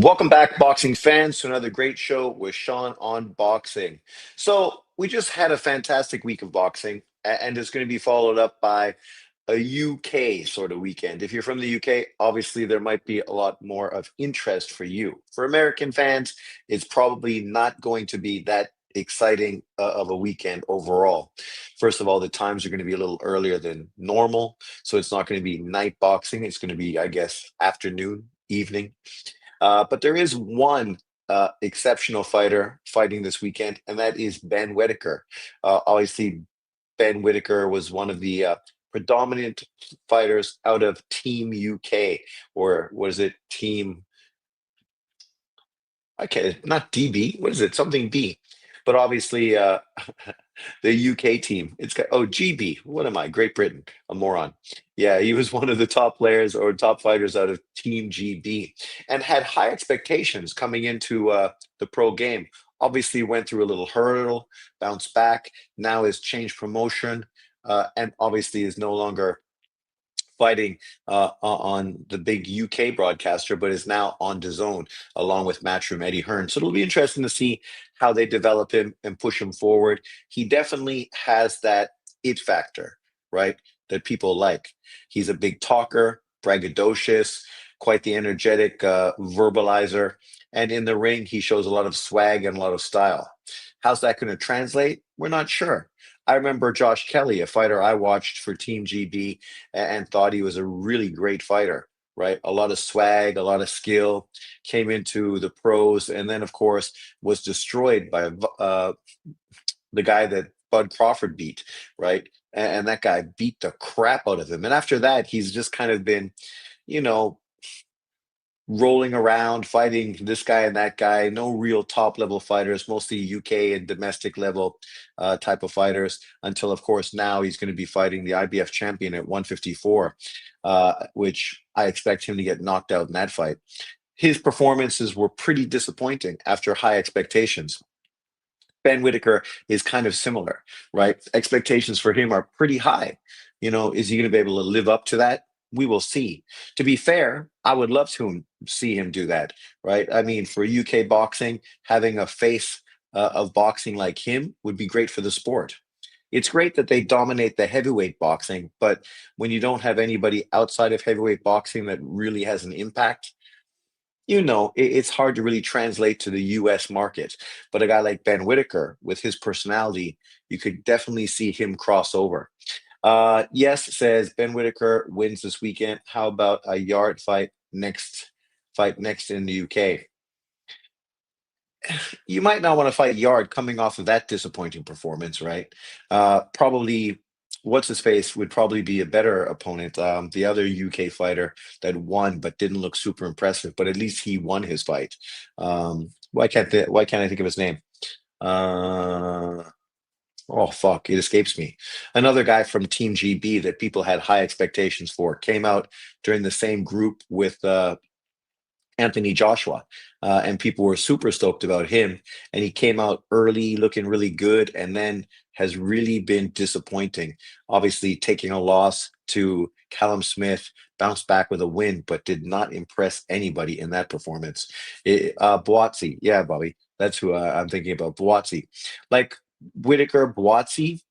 Welcome back, boxing fans, to another great show with Sean on boxing. So, we just had a fantastic week of boxing, and it's going to be followed up by a UK sort of weekend. If you're from the UK, obviously there might be a lot more of interest for you. For American fans, it's probably not going to be that exciting of a weekend overall. First of all, the times are going to be a little earlier than normal, so it's not going to be night boxing. It's going to be, I guess, afternoon, evening. But there is one exceptional fighter fighting this weekend, and that is Ben Whittaker. Obviously, Ben Whittaker was one of the predominant fighters out of Team UK, or was it Team? Okay, not DB. What is it? Something B. But obviously, the UK team. It's got GB. What am I? Great Britain. A moron. Yeah, he was one of the top players or top fighters out of Team GB, and had high expectations coming into the pro game. Obviously, went through a little hurdle, bounced back. Now has changed promotion, and obviously is no longer fighting on the big UK broadcaster, but is now on DAZN along with Matchroom Eddie Hearn. So it'll be interesting to see how they develop him and push him forward. He definitely has that it factor, right? That people like. He's a big talker, braggadocious, quite the energetic verbalizer. And in the ring, he shows a lot of swag and a lot of style. How's that going to translate? We're not sure. I remember Josh Kelly, a fighter I watched for Team GB, and thought he was a really great fighter, right? A lot of swag, a lot of skill, came into the pros, and then, of course, was destroyed by the guy that Bud Crawford beat, right? And that guy beat the crap out of him. And after that, he's just kind of been, you know, rolling around fighting this guy and that guy. No real top level fighters, mostly UK and domestic level type of fighters. Until, of course, now he's going to be fighting the IBF champion at 154, which I expect him to get knocked out in that fight. His performances were pretty disappointing after high expectations. Ben Whitaker is kind of similar, right? Expectations for him are pretty high. Is he going to be able to live up to that? We will see. To be fair, I would love to see him do that, right? I mean, for UK boxing, having a face of boxing like him would be great for the sport. It's great that they dominate the heavyweight boxing, but when you don't have anybody outside of heavyweight boxing that really has an impact, it's hard to really translate to the US market. But a guy like Ben Whitaker, with his personality, you could definitely see him cross over. Yes, says Ben Whitaker wins this weekend. How about a yard fight next in the UK? You might not want to fight Yard coming off of that disappointing performance, right? Probably what's his face would probably be a better opponent. The other UK fighter that won but didn't look super impressive, but at least he won his fight. Why can't I think of his name? Uh, oh fuck, it escapes me. Another guy from Team GB that people had high expectations for came out during the same group with Anthony Joshua, and people were super stoked about him. And he came out early, looking really good, and then has really been disappointing. Obviously, taking a loss to Callum Smith, bounced back with a win, but did not impress anybody in that performance. Boatsi, yeah, Bobby, that's who I'm thinking about. Boatsi, like Whitaker, Boatsi,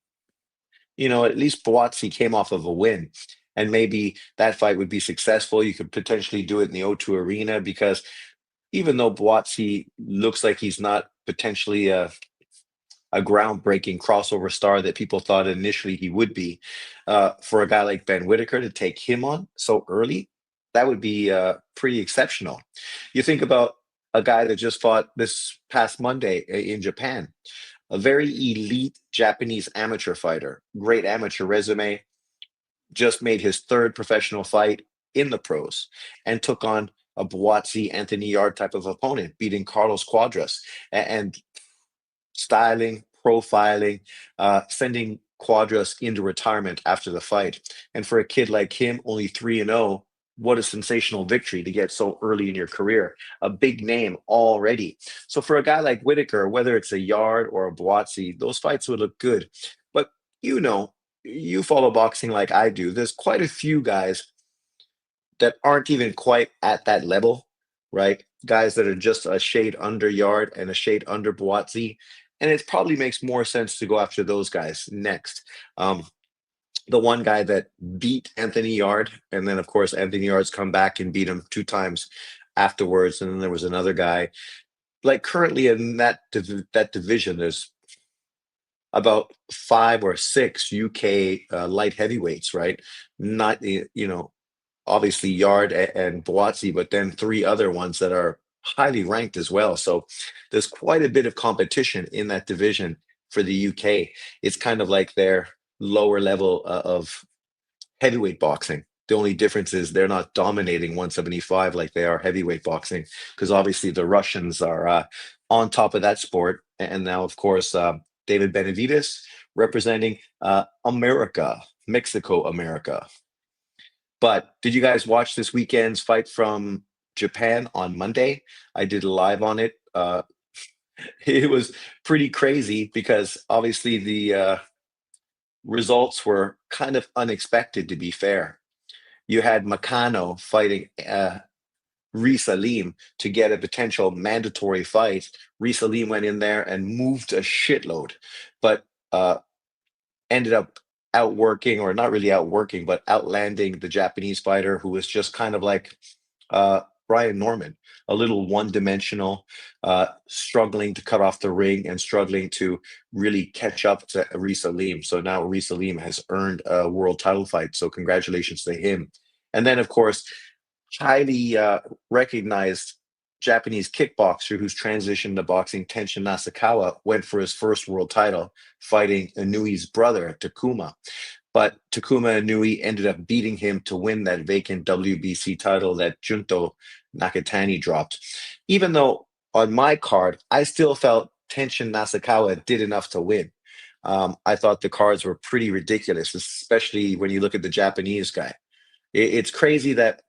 at least Boatsi came off of a win. And maybe that fight would be successful. You could potentially do it in the O2 Arena because even though Boatsi looks like he's not potentially a groundbreaking crossover star that people thought initially he would be, for a guy like Ben Whitaker to take him on so early, that would be pretty exceptional. You think about a guy that just fought this past Monday in Japan, a very elite Japanese amateur fighter, great amateur resume, just made his third professional fight in the pros and took on a Boatsi Anthony Yard type of opponent, beating Carlos Cuadras and styling, profiling, sending Cuadras into retirement after the fight. And for a kid like him, only 3-0, what a sensational victory to get so early in your career. A big name already. So for a guy like Whitaker, whether it's a Yard or a Boatsi, those fights would look good. But you know, you follow boxing like I do. There's quite a few guys that aren't even quite at that level. right? Guys that are just a shade under Yard and a shade under Boazzi. And it probably makes more sense to go after those guys next. Um, the one guy that beat Anthony Yard, and then of course Anthony Yard's come back and beat him two times afterwards. And then there was another guy. Like currently in that division, there's about five or six UK light heavyweights, right? Not obviously Yard and Boazzi, but then three other ones that are highly ranked as well. So there's quite a bit of competition in that division for the UK. It's kind of like their lower level of heavyweight boxing. The only difference is they're not dominating 175 like they are heavyweight boxing, because obviously the Russians are on top of that sport. And now, of course, David Benavides representing America, Mexico, America. But did you guys watch this weekend's fight from Japan on Monday? I did a live on it. It was pretty crazy because obviously the results were kind of unexpected, to be fair. You had Makano fighting Reese Salim to get a potential mandatory fight. Reese Salim went in there and moved a shitload, but ended up outworking, or not really outworking, but outlanding the Japanese fighter who was just kind of like Brian Norman, a little one-dimensional, struggling to cut off the ring and struggling to really catch up to Reese Salim. So now Reese Salim has earned a world title fight. So congratulations to him. And then, of course, highly recognized Japanese kickboxer who's transitioned to boxing, Tenshin Nasukawa, went for his first world title, fighting Inui's brother, Takuma. But Takuma Inui ended up beating him to win that vacant WBC title that Junto Nakatani dropped. Even though on my card, I still felt Tenshin Nasukawa did enough to win. I thought the cards were pretty ridiculous, especially when you look at the Japanese guy. It's crazy that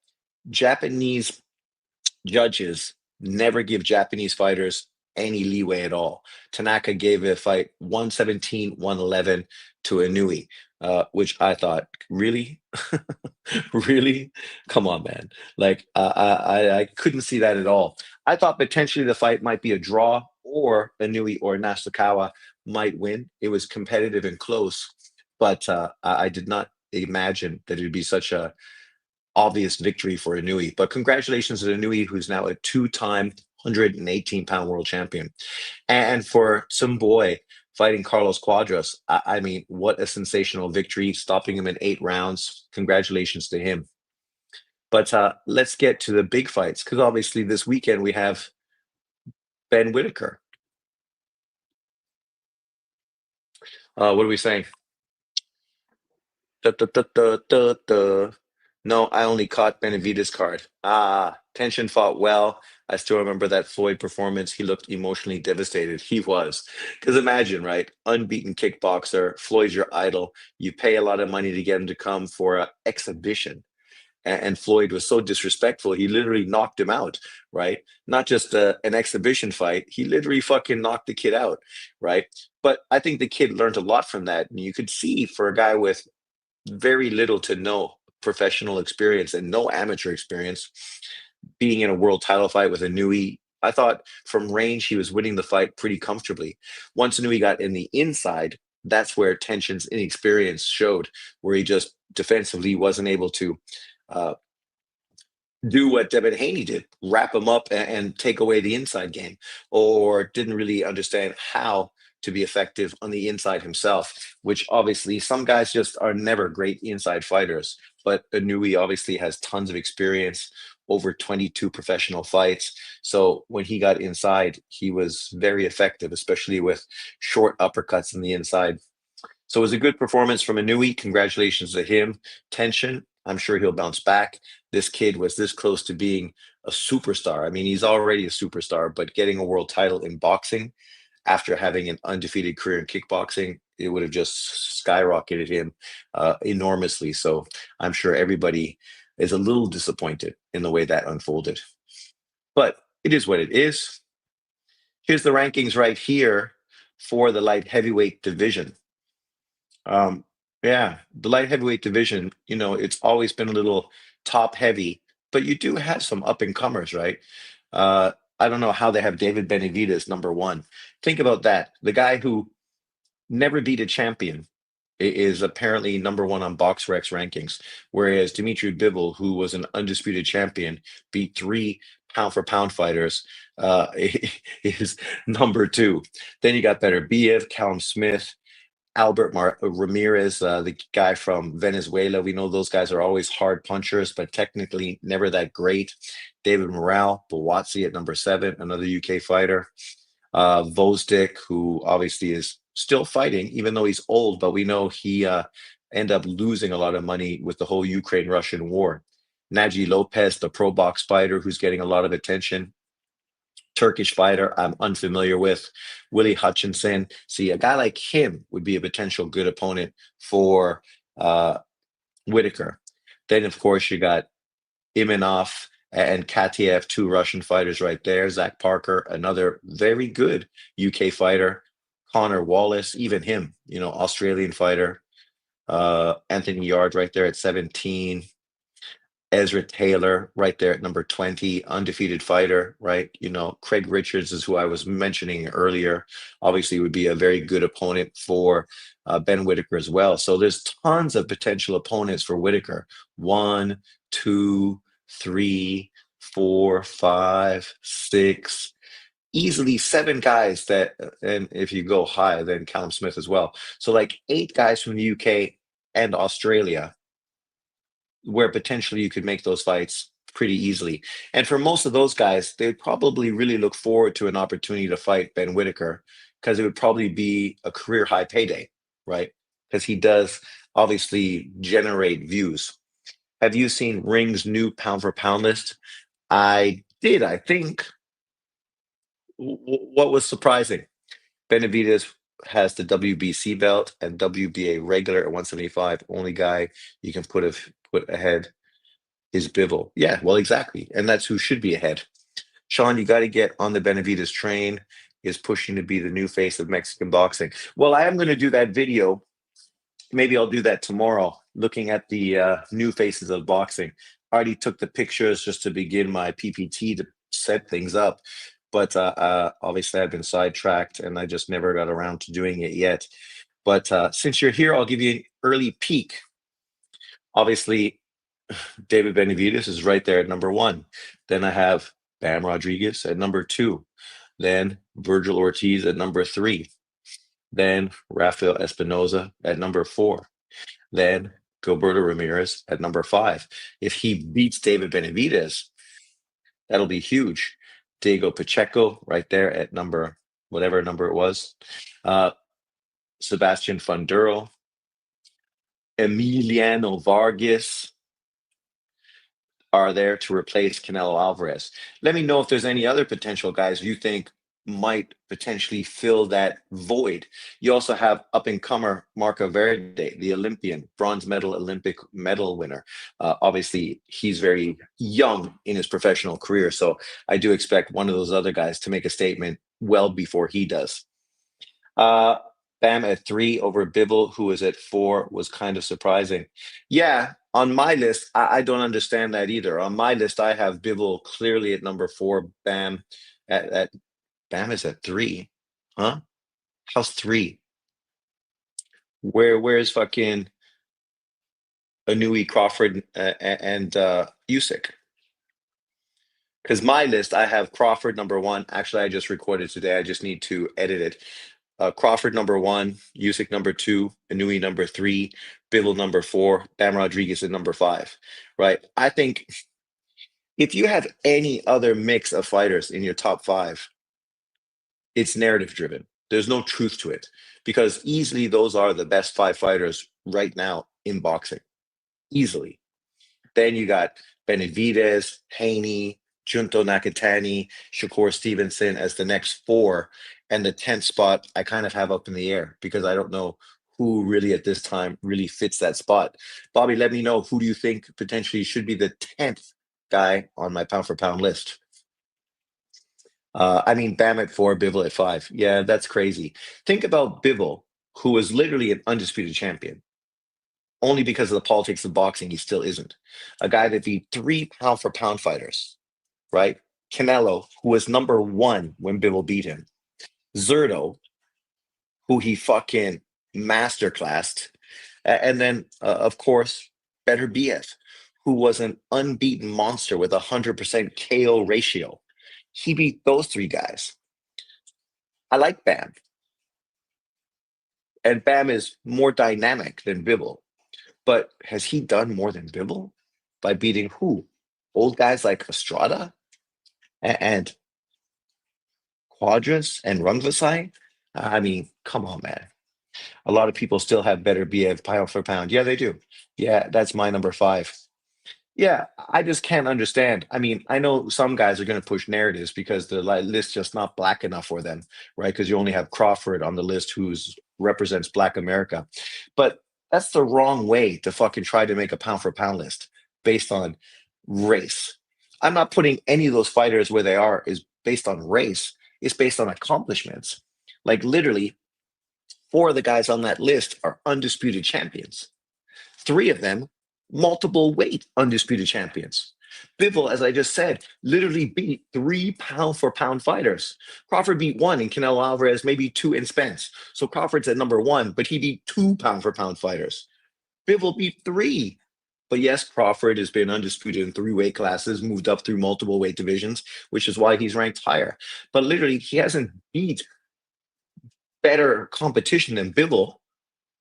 Japanese judges never give Japanese fighters any leeway at all. Tanaka gave a fight 117, 111 to Inui, which I thought, really? Really? Come on, man. Like, I couldn't see that at all. I thought potentially the fight might be a draw, or Inui or Nasukawa might win. It was competitive and close, but I did not imagine that it'd be such a obvious victory for Inui. But congratulations to Inui, who's now a two-time 118-pound world champion. And for some boy fighting Carlos Cuadras, I mean, what a sensational victory, stopping him in 8 rounds. Congratulations to him. But let's get to the big fights, because obviously this weekend we have Ben Whittaker. What are we saying? Da, da, da, da, da, da. No, I only caught Benavides' card. Tension fought well. I still remember that Floyd performance. He looked emotionally devastated. He was. Because imagine, right? Unbeaten kickboxer, Floyd's your idol. You pay a lot of money to get him to come for an exhibition. And Floyd was so disrespectful. He literally knocked him out, right? Not just an exhibition fight. He literally fucking knocked the kid out, right? But I think the kid learned a lot from that. And you could see for a guy with very little to no professional experience and no amateur experience, being in a world title fight with Inui. I thought from range he was winning the fight pretty comfortably. Once Inui got in the inside, that's where Tension's inexperience showed, where he just defensively wasn't able to uh, do what Devin Haney did, wrap him up and take away the inside game, or didn't really understand how to be effective on the inside himself, which obviously some guys just are never great inside fighters. But Inui obviously has tons of experience, over 22 professional fights. So when he got inside, he was very effective, especially with short uppercuts in the inside. So it was a good performance from Inui. Congratulations to him. Tension, I'm sure he'll bounce back. This kid was this close to being a superstar. I mean, he's already a superstar, but getting a world title in boxing after having an undefeated career in kickboxing, it would have just skyrocketed him enormously. So I'm sure everybody is a little disappointed in the way that unfolded. But it is what it is. Here's the rankings right here for the light heavyweight division. Um, yeah, the light heavyweight division, it's always been a little top heavy but you do have some up and comers, right? I don't know how they have David Benavidez number one. Think about that. The guy who never beat a champion is apparently number one on BoxRec rankings, whereas Dmitry Bivol, who was an undisputed champion, beat three pound for pound fighters, is number two. Then you got Beterbiev, Callum Smith, Ramirez, the guy from Venezuela. We know those guys are always hard punchers, but technically never that great. David Morale, Bawatsi at number seven, another UK fighter. Vosdick, who obviously is still fighting, even though he's old, but we know he ended up losing a lot of money with the whole Ukraine-Russian war. Naji Lopez, the pro box fighter, who's getting a lot of attention. Turkish fighter I'm unfamiliar with. Willie Hutchinson. See, a guy like him would be a potential good opponent for Whittaker. Then, of course, you got Imanov and Katiev, two Russian fighters right there. Zach Parker, another very good UK fighter. Connor Wallace, even him, Australian fighter. Anthony Yard right there at 17. Ezra Taylor right there at number 20, undefeated fighter, right? Craig Richards is who I was mentioning earlier. Obviously, would be a very good opponent for Ben Whittaker as well. So there's tons of potential opponents for Whittaker. One, two, three, four, five, six, easily seven guys and if you go high, then Callum Smith as well. So like eight guys from the UK and Australia where potentially you could make those fights pretty easily. And for most of those guys, they'd probably really look forward to an opportunity to fight Ben Whittaker because it would probably be a career high payday, right? Because he does obviously generate views. Have you seen Ring's new pound for pound list? I did, I think. What was surprising? Benavidez has the WBC belt and WBA regular at 175. Only guy you can put ahead is Bivol. Yeah, well, exactly. And that's who should be ahead. Sean, you got to get on the Benavidez train, is pushing to be the new face of Mexican boxing. Well, I am going to do that video. Maybe I'll do that tomorrow, looking at the new faces of boxing. I already took the pictures just to begin my PPT to set things up. But obviously, I've been sidetracked and I just never got around to doing it yet. But since you're here, I'll give you an early peek. Obviously, David Benavidez is right there at number one. Then I have Bam Rodriguez at number two. Then Virgil Ortiz at number three. Then Rafael Espinoza at number four. Then Gilberto Ramirez at number five. If he beats David Benavidez, that'll be huge. Diego Pacheco right there at number, whatever number it was. Sebastian Funduro. Emiliano Vargas are there to replace Canelo Alvarez. Let me know if there's any other potential guys you think might potentially fill that void. You also have up-and-comer Marco Verde, the Olympian, bronze medal Olympic medal winner. Obviously, he's very young in his professional career, so I do expect one of those other guys to make a statement well before he does. Bam at three over Bivol, who is at four, was kind of surprising. Yeah, on my list, I don't understand that either. On my list, I have Bivol clearly at number four. At Bam is at three, huh? How's three? Where's fucking Anui Crawford and Usyk? Because my list, I have Crawford number one. Actually, I just recorded today. I just need to edit it. Crawford number one, Usyk number two, Inui number three, Bivol number four, Bam Rodriguez at number five, right? I think if you have any other mix of fighters in your top five, it's narrative driven. There's no truth to it because easily those are the best five fighters right now in boxing. Easily. Then you got Benavidez, Haney, Junto Nakatani, Shakur Stevenson as the next four. And the 10th spot, I kind of have up in the air because I don't know who really at this time really fits that spot. Bobby, let me know, who do you think potentially should be the 10th guy on my pound for pound list? I mean, Bam at four, Bivol at five. Yeah, that's crazy. Think about Bivol, who was literally an undisputed champion. only because of the politics of boxing, he still isn't. A guy that beat three pound for pound fighters, right? Canelo, who was number one when Bivol beat him. Zerto, who he fucking masterclassed. And then, of course, Better BF, who was an unbeaten monster with a 100% KO ratio. He beat those three guys. I like Bam, and Bam is more dynamic than Bivol. But has he done more than Bivol by beating who? Old guys like Estrada and Quadras and Rungvisai? I mean, come on, man. A lot of people still have Better BF pound for pound. Yeah, they do. Yeah, that's my number five. Yeah, I just can't understand. I mean, I know some guys are going to push narratives because the list just not black enough for them, right? Because you only have Crawford on the list who's represents Black America, but that's the wrong way to fucking try to make a pound for pound list based on race. I'm not putting any of those fighters where they are is based on race. It's based on accomplishments. Like literally, four of the guys on that list are undisputed champions. Three of them, multiple weight undisputed champions. Bivol, as I just said, literally beat three pound for pound fighters. Crawford beat one and Canelo Alvarez, maybe two in Spence. So Crawford's at number one, but he beat two pound for pound fighters. Bivol beat three. But yes, Crawford has been undisputed in three weight classes, moved up through multiple weight divisions, which is why he's ranked higher. But literally, he hasn't beat better competition than Bivol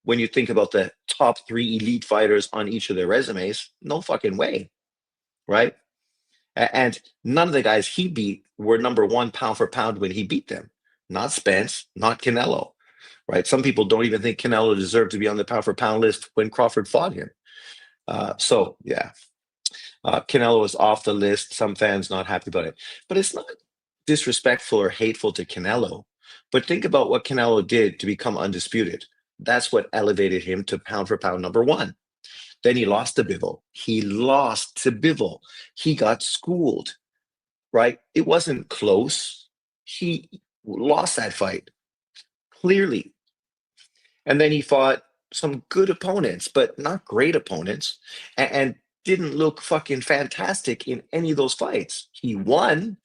when you think about the top three elite fighters on each of their resumes. No fucking way, right? And none of the guys he beat were number one pound for pound when he beat them. Not Spence, not Canelo, right? Some people don't even think Canelo deserved to be on the pound for pound list when Crawford fought him. So yeah, Canelo is off the list. Some fans not happy about it, but it's not disrespectful or hateful to Canelo. But think about what Canelo did to become undisputed. That's what elevated him to pound for pound number one. Then he lost to Bivol. He lost to Bivol. He got schooled, right? It wasn't close. He lost that fight clearly. And then he fought some good opponents, but not great opponents, and didn't look fucking fantastic in any of those fights. He won,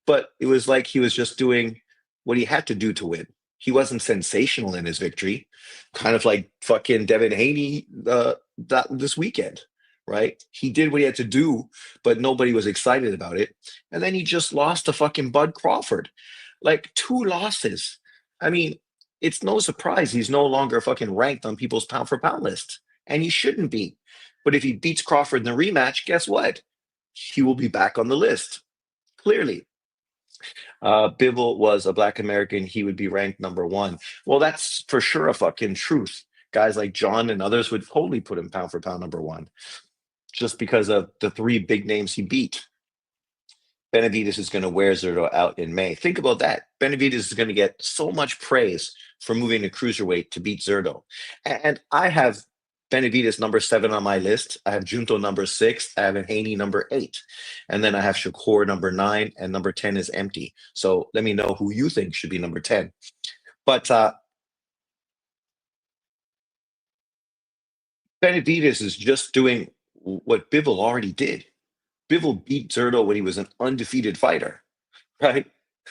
but it was like he was just doing what he had to do to win. He wasn't sensational in his victory, kind of like fucking Devin Haney this weekend, right? He did what he had to do, but nobody was excited about it. And then he just lost to fucking Bud Crawford. Like two losses. I mean, it's no surprise he's no longer fucking ranked on people's pound for pound list. And he shouldn't be. But if he beats Crawford in the rematch, guess what? He will be back on the list. Clearly. Bivol was a Black American, he would be ranked number one. Well, that's for sure a fucking truth. Guys like John and others would totally put him pound for pound number one just because of the three big names he beat. Benavidez is going to wear Zerto out in May. Think about that. Benavidez is going to get so much praise for moving to cruiserweight to beat Zerto. And I have Benavidez number 7 on my list. I have Junto number 6. I have Haney number 8. And then I have Shakur number 9, and number 10 is empty. So let me know who you think should be number 10. But Benavidez is just doing what Bivol already did. Bivol beat Zerto when he was an undefeated fighter, right?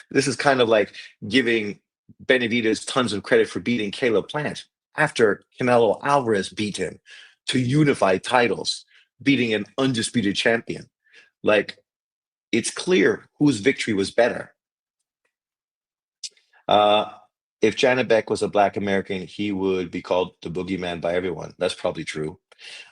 This is kind of like giving Benavidez tons of credit for beating Caleb Plant after Canelo Alvarez beat him to unify titles, beating an undisputed champion. Like, it's clear whose victory was better. Uh, if Janabek was a Black American, he would be called the boogeyman by everyone. That's probably true.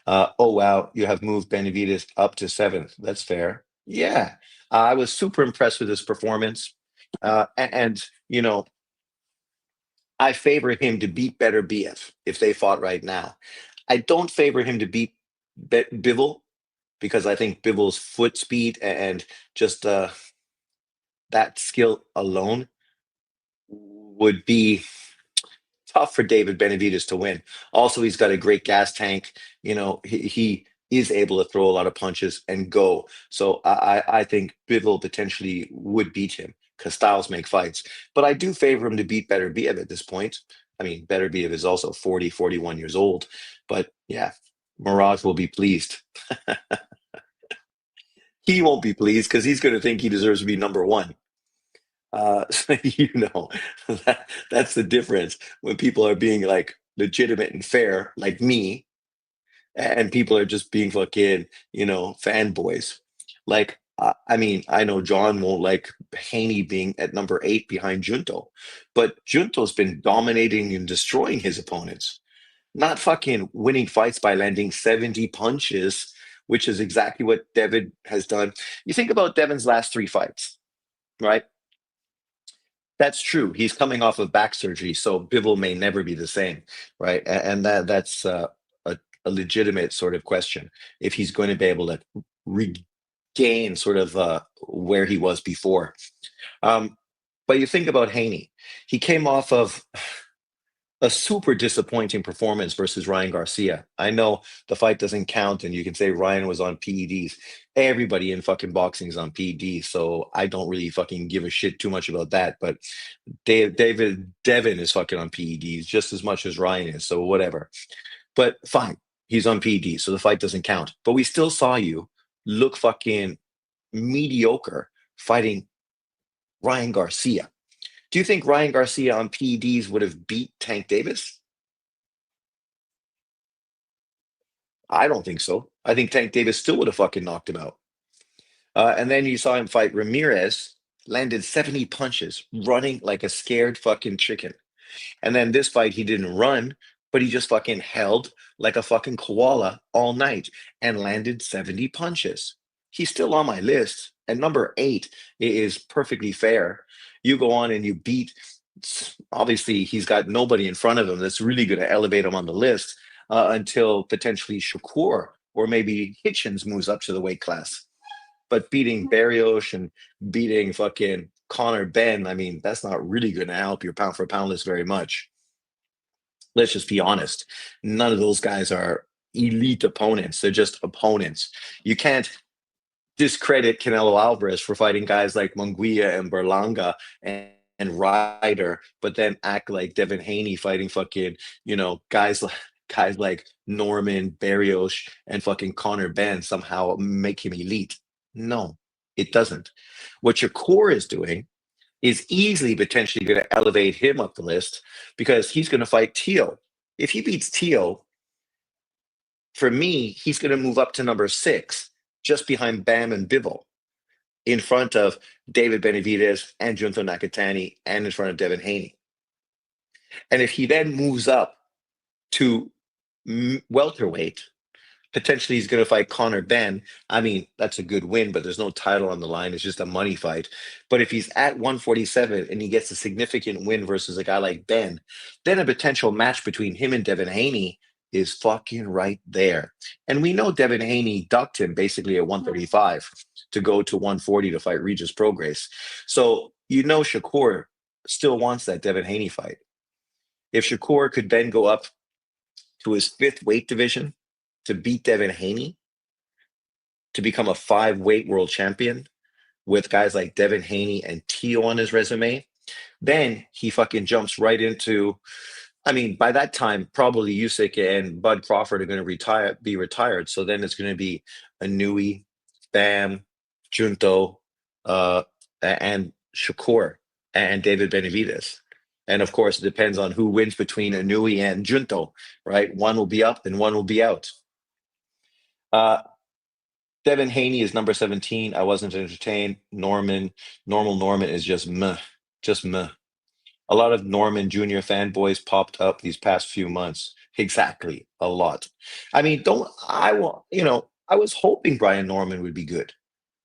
Oh, wow, you have moved Benavidez up to 7th. That's fair. Yeah, I was super impressed with his performance. And, you know, I favor him to beat Better BF if they fought right now. I don't favor him to beat Bivol because I think Bivol's foot speed and just that skill alone would be tough for David Benavidez to win. Also, he's got a great gas tank. You know, he is able to throw a lot of punches and go. So I think Bivol potentially would beat him because styles make fights. But I do favor him to beat Better Biev at this point. I mean, Better Biev is also 40, 41 years old. But yeah. Mirage will be pleased. He won't be pleased because he's going to think he deserves to be number one. So, that's the difference when people are being like legitimate and fair, like me, and people are just being fucking, fanboys. Like, I mean, I know John won't like Haney being at number 8 behind Junto, but Junto's been dominating and destroying his opponents, not fucking winning fights by landing 70 punches, which is exactly what Devin has done. You think about Devin's last 3 fights, right? That's true. He's coming off of back surgery, so Bivol may never be the same, right? And that's a legitimate sort of question if he's going to be able to regain sort of where he was before. Um, but you think about Haney. He came off of a super disappointing performance versus Ryan Garcia. I know the fight doesn't count, and you can say Ryan was on PEDs. Everybody in fucking boxing is on PEDs, so I don't really fucking give a shit too much about that. But David Devin is fucking on PEDs just as much as Ryan is, so whatever. But fine, he's on PEDs, so the fight doesn't count. But we still saw you look fucking mediocre fighting Ryan Garcia. Do you think Ryan Garcia on PEDs would have beat Tank Davis? I don't think so. I think Tank Davis still would have fucking knocked him out. And then you saw him fight Ramirez, landed 70 punches, running like a scared fucking chicken. And then this fight, he didn't run, but he just fucking held like a fucking koala all night and landed 70 punches. He's still on my list. And number 8 is perfectly fair. You go on and you beat, obviously, he's got nobody in front of him that's really going to elevate him on the list until potentially Shakur or maybe Hitchens moves up to the weight class. But beating Barrios and beating fucking Connor Ben, I mean, that's not really going to help your pound for pound list very much. Let's just be honest. None of those guys are elite opponents. They're just opponents. You can't discredit Canelo Alvarez for fighting guys like Munguia and Berlanga and Ryder, but then act like Devin Haney fighting fucking, guys like Norman, Barrios, and fucking Connor Ben somehow make him elite. No, it doesn't. What your core is doing is easily potentially going to elevate him up the list because he's going to fight Teo. If he beats Teo, for me, he's going to move up to number 6, just behind Bam and Bivol, in front of David Benavidez and Junto Nakatani, and in front of Devin Haney. And if he then moves up to welterweight, potentially he's going to fight Connor Ben. I mean, that's a good win, but there's no title on the line. It's just a money fight. But if he's at 147 and he gets a significant win versus a guy like Ben, then a potential match between him and Devin Haney is fucking right there. And we know Devin Haney ducked him basically at 135 to go to 140 to fight Regis Prograis. So Shakur still wants that Devin Haney fight. If Shakur could then go up to his 5th weight division to beat Devin Haney, to become a 5-weight world champion with guys like Devin Haney and Teo on his resume, then he fucking jumps right into. I mean, by that time, probably Usyk and Bud Crawford are going to be retired. So then it's going to be Anui, Bam, Junto, and Shakur and David Benavidez. And of course, it depends on who wins between Anui and Junto, right? One will be up and one will be out. Uh, Devin Haney is number 17. I wasn't entertained. Normal Norman is just meh, just meh. A lot of Norman Jr. fanboys popped up these past few months. Exactly, a lot. I mean, don't I want I was hoping Brian Norman would be good.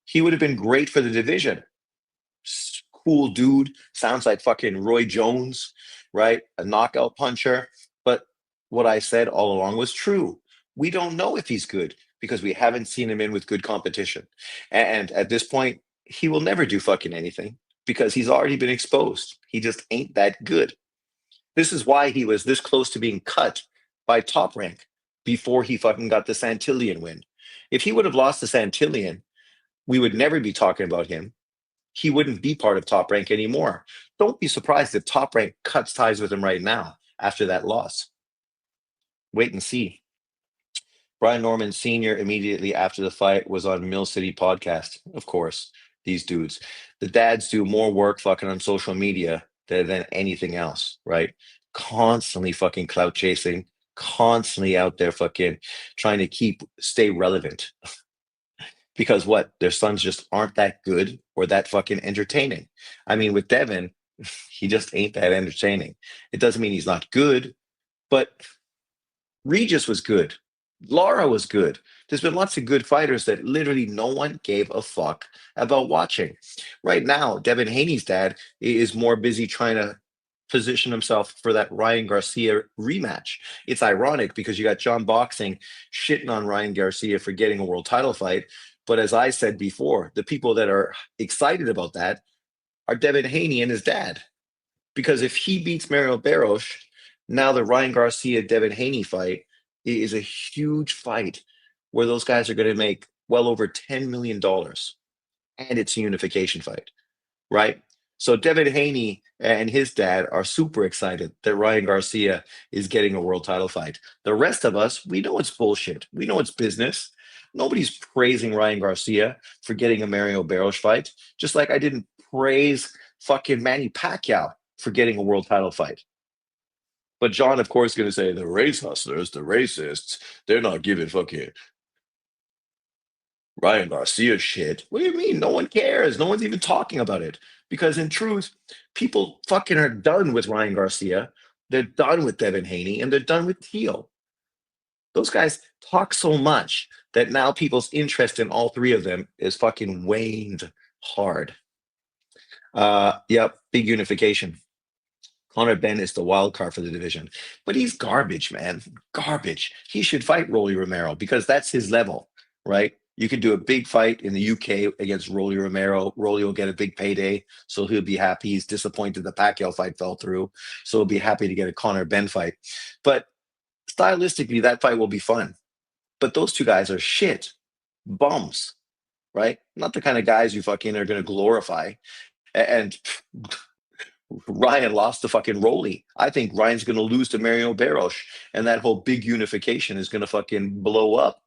He would have been great for the division. Cool dude, sounds like fucking Roy Jones, right? A knockout puncher. But what I said all along was true. We don't know if he's good because we haven't seen him in with good competition. And at this point, he will never do fucking anything because he's already been exposed. He just ain't that good. This is why he was this close to being cut by Top Rank before he fucking got the Santillion win. If he would have lost the Santillion, we would never be talking about him. He wouldn't be part of Top Rank anymore. Don't be surprised if Top Rank cuts ties with him right now after that loss. Wait and see. Brian Norman Sr. immediately after the fight was on Mill City podcast. Of course, these dudes, the dads do more work fucking on social media than anything else, right? Constantly fucking clout chasing, constantly out there fucking trying to stay relevant because what their sons just aren't that good or that fucking entertaining. I mean, with Devin, he just ain't that entertaining. It doesn't mean he's not good, but Regis was good. Laura was good. There's been lots of good fighters that literally no one gave a fuck about watching. Right now, Devin Haney's dad is more busy trying to position himself for that Ryan Garcia rematch. It's ironic because you got John Boxing shitting on Ryan Garcia for getting a world title fight. But as I said before, the people that are excited about that are Devin Haney and his dad. Because if he beats Mario Barros, now the Ryan Garcia Devin Haney fight is a huge fight where those guys are going to make well over $10 million, and it's a unification fight, right? So Devin Haney and his dad are super excited that Ryan Garcia is getting a world title fight. The rest of us, we know it's bullshit. We know it's business. Nobody's praising Ryan Garcia for getting a Mario Barros fight, just like I didn't praise fucking Manny Pacquiao for getting a world title fight. But John, of course, is going to say the race hustlers, the racists, they're not giving fucking Ryan Garcia shit. What do you mean? No one cares. No one's even talking about it. Because in truth, people fucking are done with Ryan Garcia. They're done with Devin Haney and they're done with Teal. Those guys talk so much that now people's interest in all three of them is fucking waned hard. Yep, big unification. Conor Benn is the wild card for the division, but he's garbage, man. Garbage. He should fight Rolly Romero because that's his level, right? You could do a big fight in the UK against Rolly Romero. Rolly will get a big payday, so he'll be happy. He's disappointed the Pacquiao fight fell through, so he'll be happy to get a Conor Benn fight. But stylistically, that fight will be fun. But those two guys are shit, bums, right? Not the kind of guys you fucking are going to glorify. And Ryan lost to fucking Rolly. I think Ryan's going to lose to Mario Barros, and that whole big unification is going to fucking blow up,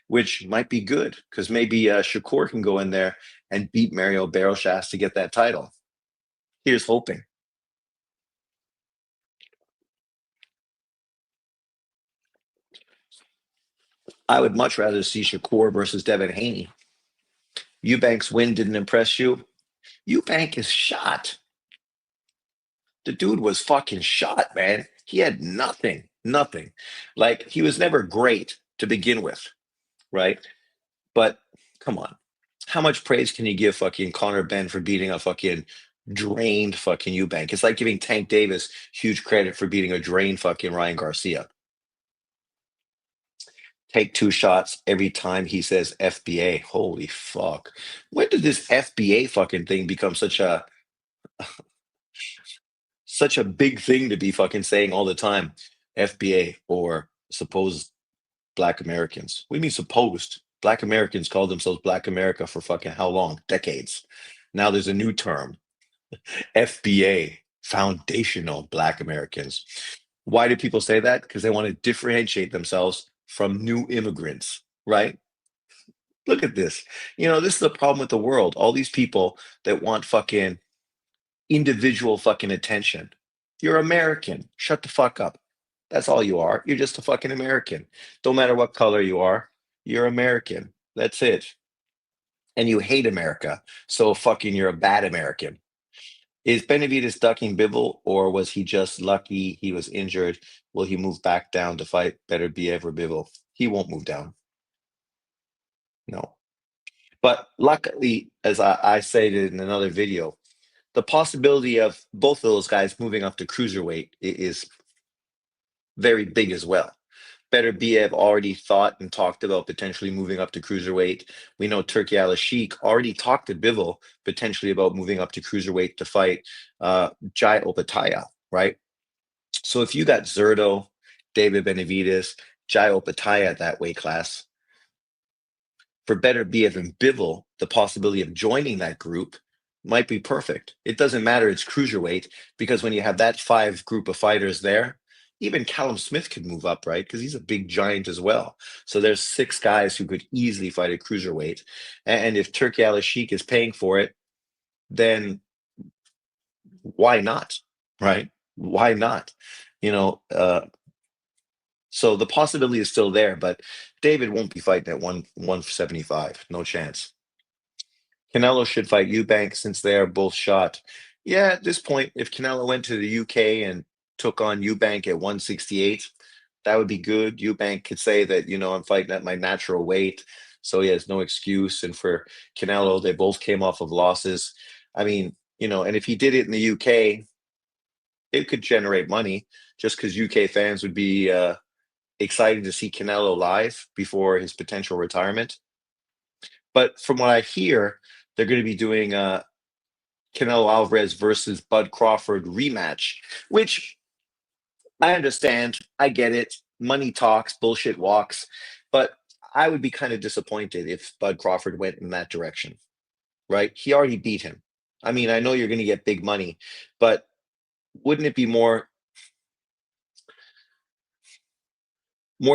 which might be good because maybe Shakur can go in there and beat Mario Barros ass to get that title. Here's hoping. I would much rather see Shakur versus Devin Haney. Eubank's win didn't impress you. Eubank is shot. The dude was fucking shot, man. He had nothing, nothing. Like he was never great to begin with, right? But come on, how much praise can you give fucking Conor Benn for beating a fucking drained fucking Eubank? It's like giving Tank Davis huge credit for beating a drained fucking Ryan Garcia. Take two shots every time he says FBA. Holy fuck. When did this FBA fucking thing become such a big thing to be fucking saying all the time? FBA or supposed Black Americans. What do you mean supposed? Black Americans called themselves Black America for fucking how long? Decades. Now there's a new term, FBA, Foundational Black Americans. Why do people say that? Because they want to differentiate themselves from new immigrants, right? Look at this. This is the problem with the world. All these people that want fucking individual fucking attention. You're American. Shut the fuck up. That's all you are. You're just a fucking American. Don't matter what color you are. You're American. That's it. And you hate America. So fucking you're a bad American. Is Benavidez ducking Bivol, or was he just lucky he was injured? Will he move back down to fight Better be ever Bivol? He won't move down. No. But luckily, as I said in another video, the possibility of both of those guys moving up to cruiserweight is very big as well. Better Biev already thought and talked about potentially moving up to cruiserweight. We know Turkey Al Sheik already talked to Bivol potentially about moving up to cruiserweight to fight Jai Opataya, right? So if you got Zerto, David Benavidez, Jai Opataya at that weight class, for Better Biev and Bivol, the possibility of joining that group might be perfect. It doesn't matter, it's cruiserweight, because when you have that five group of fighters there, even Callum Smith could move up, right? Because he's a big giant as well. So there's six guys who could easily fight at cruiserweight. And if Turki Al Sheikh is paying for it, then why not? Right? Why not? You know, so the possibility is still there, but David won't be fighting at 175. No chance. Canelo should fight Eubank since they are both shot. Yeah, at this point, if Canelo went to the UK and took on Eubank at 168, that would be good. Eubank could say that, I'm fighting at my natural weight, so he has no excuse. And for Canelo, they both came off of losses. I mean, and if he did it in the UK, it could generate money just because UK fans would be excited to see Canelo live before his potential retirement. But from what I hear, they're going to be doing Canelo Alvarez versus Bud Crawford rematch, which I understand. I get it. Money talks, bullshit walks. But I would be kind of disappointed if Bud Crawford went in that direction, right? He already beat him. I mean, I know you're going to get big money, but wouldn't it be more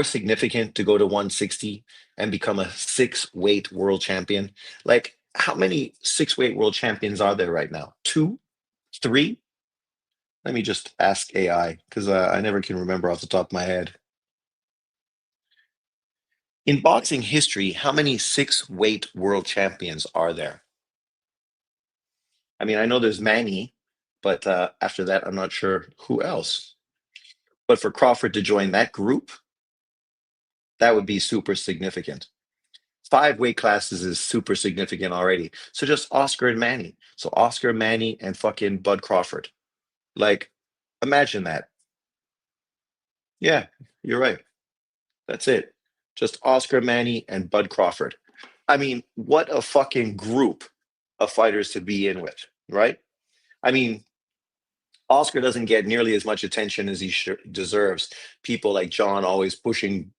significant to go to 160 and become a six-weight world champion? Like, how many six-weight world champions are there right now? Two? Three? Let me just ask AI because I never can remember off the top of my head. In boxing history, how many six-weight world champions are there? I mean, I know there's Manny, but after that, I'm not sure who else. But for Crawford to join that group, that would be super significant. Five weight classes is super significant already. So just Oscar and Manny. So Oscar, Manny, and fucking Bud Crawford. Like, imagine that. Yeah, you're right. That's it. Just Oscar, Manny, and Bud Crawford. I mean, what a fucking group of fighters to be in with, right? I mean, Oscar doesn't get nearly as much attention as he deserves. People like John always pushing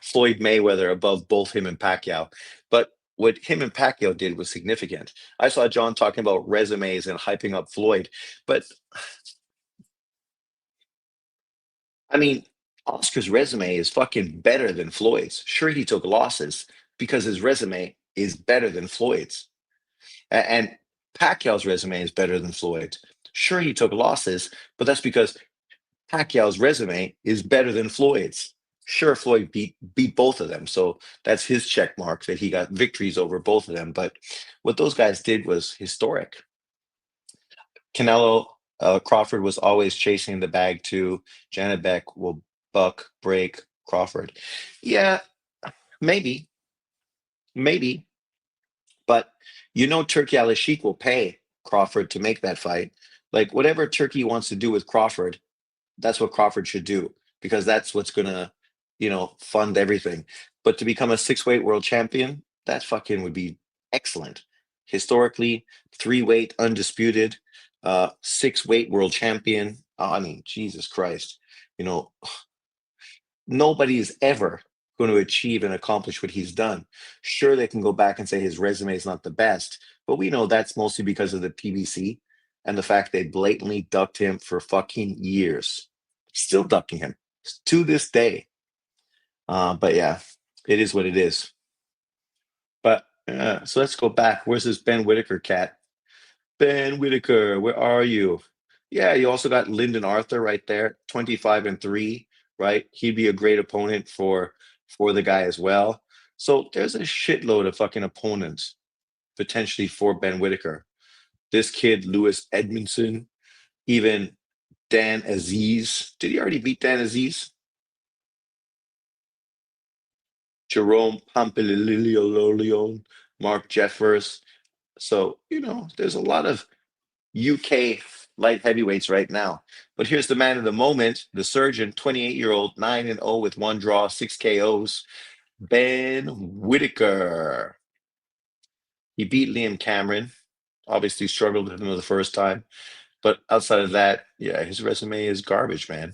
Floyd Mayweather above both him and Pacquiao. But what him and Pacquiao did was significant. I saw John talking about resumes and hyping up Floyd. But I mean, Oscar's resume is fucking better than Floyd's. Sure, he took losses because his resume is better than Floyd's. And Pacquiao's resume is better than Floyd's. Sure, he took losses, but that's because Pacquiao's resume is better than Floyd's. Sure, Floyd beat both of them, so that's his check mark that he got victories over both of them. But what those guys did was historic. Canelo Crawford was always chasing the bag too. Janet Beck will buck break Crawford. Yeah, maybe, maybe, but Turkey Al Sheikh will pay Crawford to make that fight. Like whatever Turkey wants to do with Crawford, that's what Crawford should do because that's what's gonna, fund everything. But to become a six-weight world champion, that fucking would be excellent. Historically, three-weight undisputed, six-weight world champion. I mean, Jesus Christ, you know, nobody is ever going to achieve and accomplish what he's done. Sure, they can go back and say his resume is not the best, but we know that's mostly because of the PBC and the fact they blatantly ducked him for fucking years. Still ducking him to this day. But yeah, it is what it is. But so let's go back. Where's this Ben Whitaker cat? Ben Whitaker, where are you? Yeah, you also got Lyndon Arthur right there, 25-3, right? He'd be a great opponent for the guy as well. So there's a shitload of fucking opponents potentially for Ben Whitaker. This kid, Lewis Edmondson, even Dan Aziz. Did he already beat Dan Aziz? Jerome Pampililio, Mark Jeffers. So, there's a lot of UK light heavyweights right now. But here's the man of the moment, the surgeon, 28-year-old, 9-0 with one draw, 6 KOs, Ben Whitaker. He beat Liam Cameron. Obviously struggled with him the first time. But outside of that, yeah, his resume is garbage, man.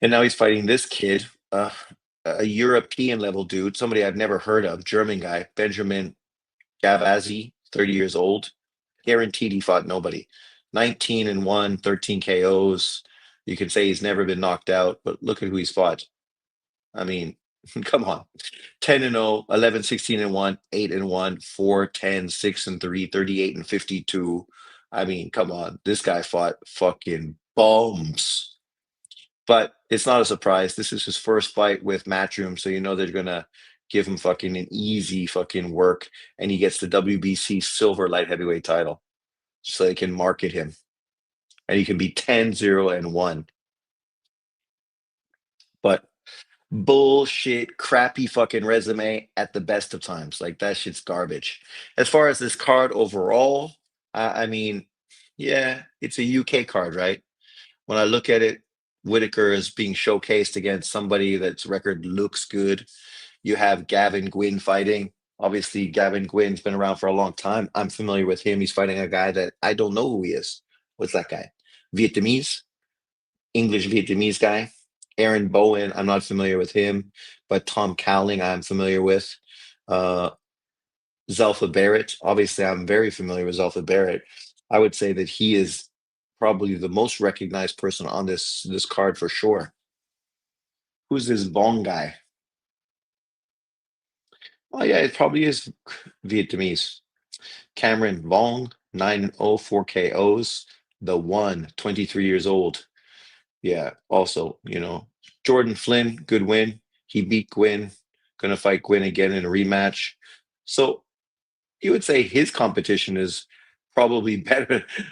And now he's fighting this kid, a European level dude, somebody I've never heard of, German guy, Benjamin Gavazi, 30 years old. Guaranteed he fought nobody. 19-1, 13 KOs. You can say he's never been knocked out, but look at who he's fought. I mean, come on. 10 and 0, 11, 16 and 1, 8 and 1, 4, 10, 6 and 3, 38 and 52. I mean, come on. This guy fought fucking bombs. But it's not a surprise. This is his first fight with Matchroom, so you know they're gonna give him fucking an easy fucking work, and he gets the WBC silver light heavyweight title so they can market him. And he can be 10-0-1. But bullshit, crappy fucking resume at the best of times. Like that shit's garbage. As far as this card overall, I mean, yeah, it's a UK card, right? When I look at it, Whittaker is being showcased against somebody that's record looks good. You have Gavin Gwynn fighting. Obviously, Gavin Gwynn's been around for a long time. I'm familiar with him. He's fighting a guy that I don't know who he is. What's that guy? Vietnamese? English Vietnamese guy. Aaron Bowen, I'm not familiar with him, but Tom Cowling, I'm familiar with. Uh, Zelfa Barrett, obviously, I'm very familiar with Zelfa Barrett. I would say that he is probably the most recognized person on this card for sure. Who's this Vong guy? Oh yeah, it probably is Vietnamese. Cameron Vong, 904 KOs, the one, 23 years old. Yeah, also, Jordan Flynn, good win. He beat Gwynn, gonna fight Gwynn again in a rematch. So you would say his competition is probably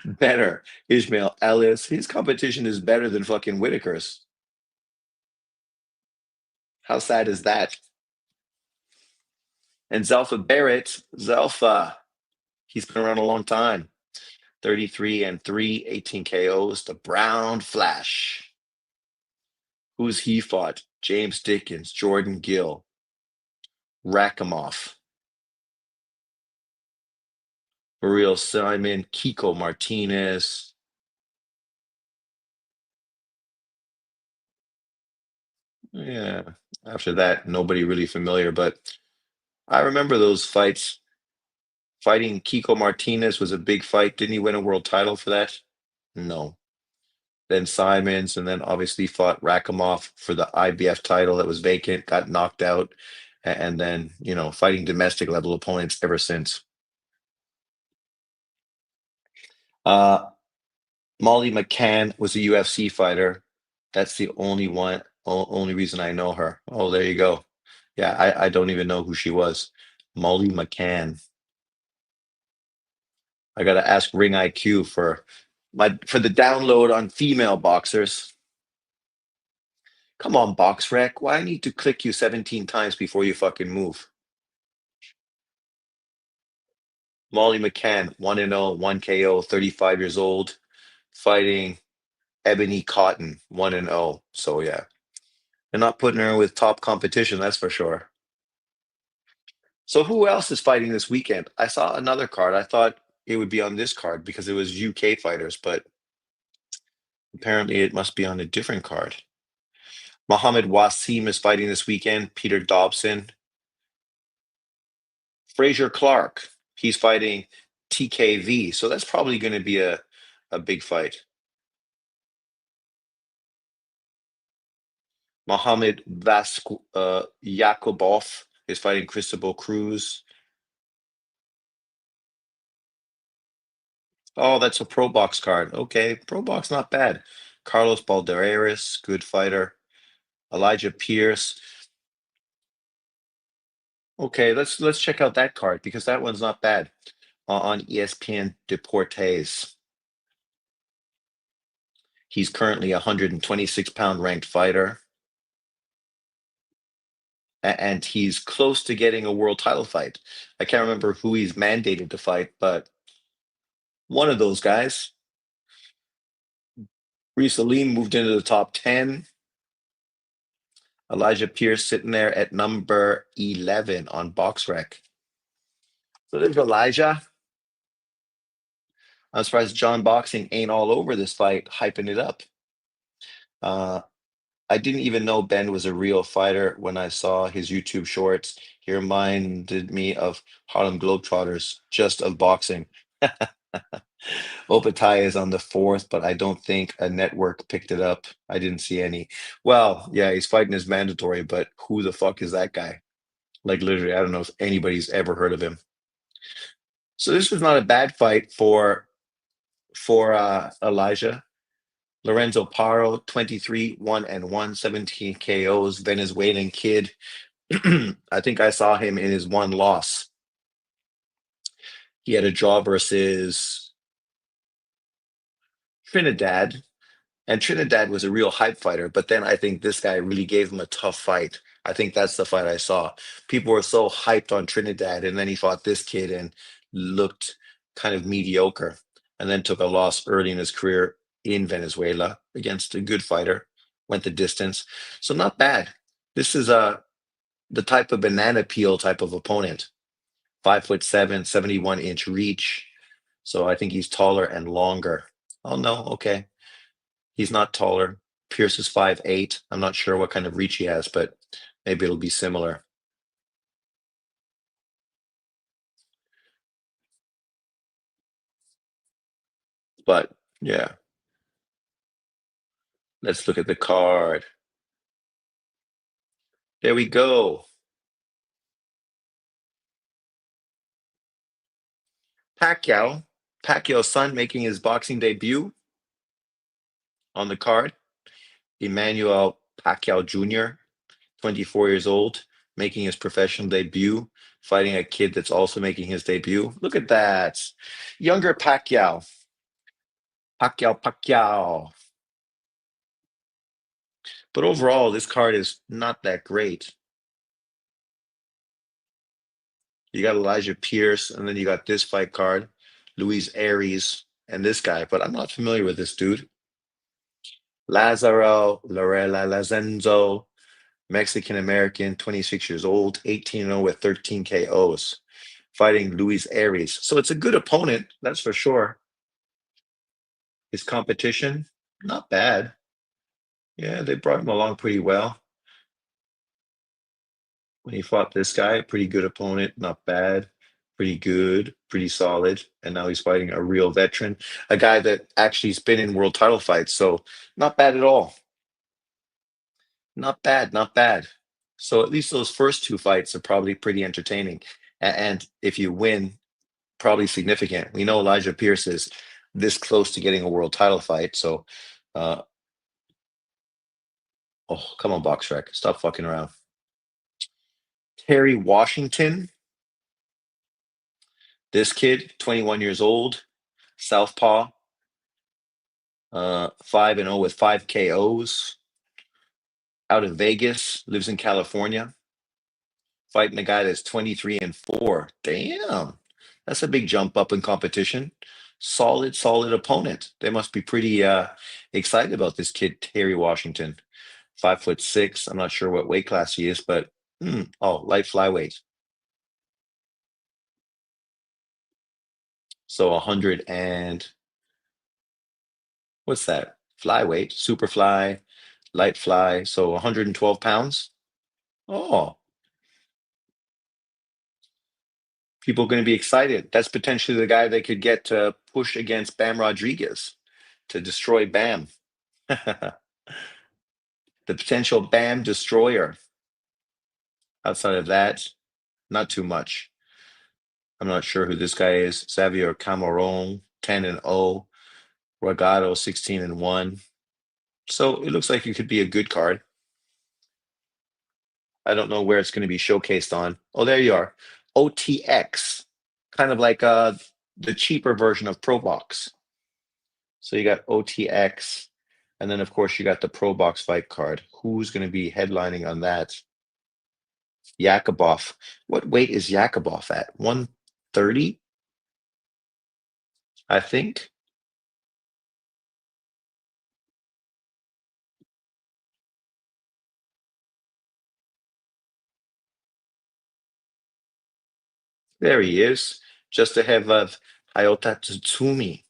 better. Ishmael Ellis, his competition is better than fucking Whitaker's. How sad is that? And Zelfa Barrett, Zelfa, he's been around a long time. 33 and 3, 18 KOs. The Brown Flash. Who's he fought? James Dickens, Jordan Gill, Rakhimov, Ariel Simon, Kiko Martinez. Yeah. After that, nobody really familiar, but I remember those fights. Fighting Kiko Martinez was a big fight. Didn't he win a world title for that? No. Then Simons, and then obviously fought Rakhimov for the IBF title that was vacant, got knocked out, and then, fighting domestic level opponents ever since. Uh, Molly McCann was a UFC fighter. That's the only reason I know her. Oh, there you go. Yeah, I don't even know who she was. Molly McCann. I gotta ask Ring IQ for the download on female boxers. Come on, BoxRec. Why I need to click you 17 times before you fucking move? Molly McCann, 1-0, 1 KO, 35 years old, fighting Ebony Cotton, 1-0. So yeah. They're not putting her with top competition, that's for sure. So who else is fighting this weekend? I saw another card. I thought it would be on this card because it was UK fighters, but apparently it must be on a different card. Mohammed Wasim is fighting this weekend. Peter Dobson. Fraser Clark, he's fighting TKV. So that's probably going to be a big fight. Mohammed Yakubov is fighting Cristobal Cruz. Oh, that's a Pro Box card. Okay, Pro Box not bad. Carlos Balderas, good fighter. Elijah Pierce. Okay, let's check out that card because that one's not bad. On ESPN Deportes. He's currently a 126-pound ranked fighter. And he's close to getting a world title fight. I can't remember who he's mandated to fight, but one of those guys. Reese Salim moved into the top 10. Elijah Pierce sitting there at number 11 on BoxRec. So there's Elijah. I'm surprised John Boxing ain't all over this fight, hyping it up. Uh, I didn't even know Ben was a real fighter when I saw his YouTube shorts. He reminded me of Harlem Globetrotters, just of boxing. Opatai is on the fourth, but I don't think a network picked it up. I didn't see any. Well, yeah, he's fighting his mandatory, but who the fuck is that guy? Like literally, I don't know if anybody's ever heard of him. So this was not a bad fight for Elijah. Lorenzo Paro, 23, 1-1, 17 KOs, Venezuelan kid. I think I saw him in his one loss. He had a draw versus Trinidad, and Trinidad was a real hype fighter, but then I think this guy really gave him a tough fight. I think that's the fight I saw. People were so hyped on Trinidad, and then he fought this kid and looked kind of mediocre, and then took a loss early in his career in Venezuela against a good fighter, went the distance. So not bad. This is the type of banana peel type of opponent. 5'7", 71-inch reach. So I think he's taller and longer. Oh no, okay. He's not taller. Pierce is 5'8". I'm not sure what kind of reach he has, but maybe it'll be similar. But yeah, let's look at the card. There we go. Pacquiao. Pacquiao's son making his boxing debut on the card. Emmanuel Pacquiao Jr., 24 years old, making his professional debut, fighting a kid that's also making his debut. Look at that. Younger Pacquiao. Pacquiao. But overall, this card is not that great. You got Elijah Pierce, and then you got this fight card, Luis Aries, and this guy. But I'm not familiar with this dude. Lazaro Lorela Lazenzo, Mexican American, 26 years old, 18-0 with 13 KOs, fighting Luis Aries. So it's a good opponent, that's for sure. His competition, not bad. Yeah, they brought him along pretty well. When he fought this guy, pretty good opponent, not bad, pretty good, pretty solid. And now he's fighting a real veteran, a guy that actually's been in world title fights. So not bad at all. Not bad, not bad. So at least those first two fights are probably pretty entertaining. And if you win, probably significant. We know Elijah Pierce is this close to getting a world title fight. So, uh, oh, come on, BoxRec, stop fucking around. Terry Washington, this kid, 21 years old, Southpaw, 5-0 with 5 KOs, out of Vegas, lives in California, fighting a guy that's 23-4. Damn, that's a big jump up in competition. Solid, solid opponent. They must be pretty excited about this kid, Terry Washington. 5'6". I'm not sure what weight class he is, but oh, light flyweight. So 100 and what's that? Flyweight, super fly, light fly. So 112 pounds. Oh, people are going to be excited. That's potentially the guy they could get to push against Bam Rodriguez to destroy Bam. The potential Bam destroyer. Outside of that, not too much. I'm not sure who this guy is. Xavier Cameron, 10-0. Rogado, 16-1. So it looks like it could be a good card. I don't know where it's going to be showcased on. Oh, there you are. OTX, kind of like the cheaper version of Pro Box. So you got OTX, and then of course you got the Pro Box fight card. Who's going to be headlining on that? Yakubov. What weight is Yakubov at? 130, I think. There he is, just ahead of Hayota Tsutsumi.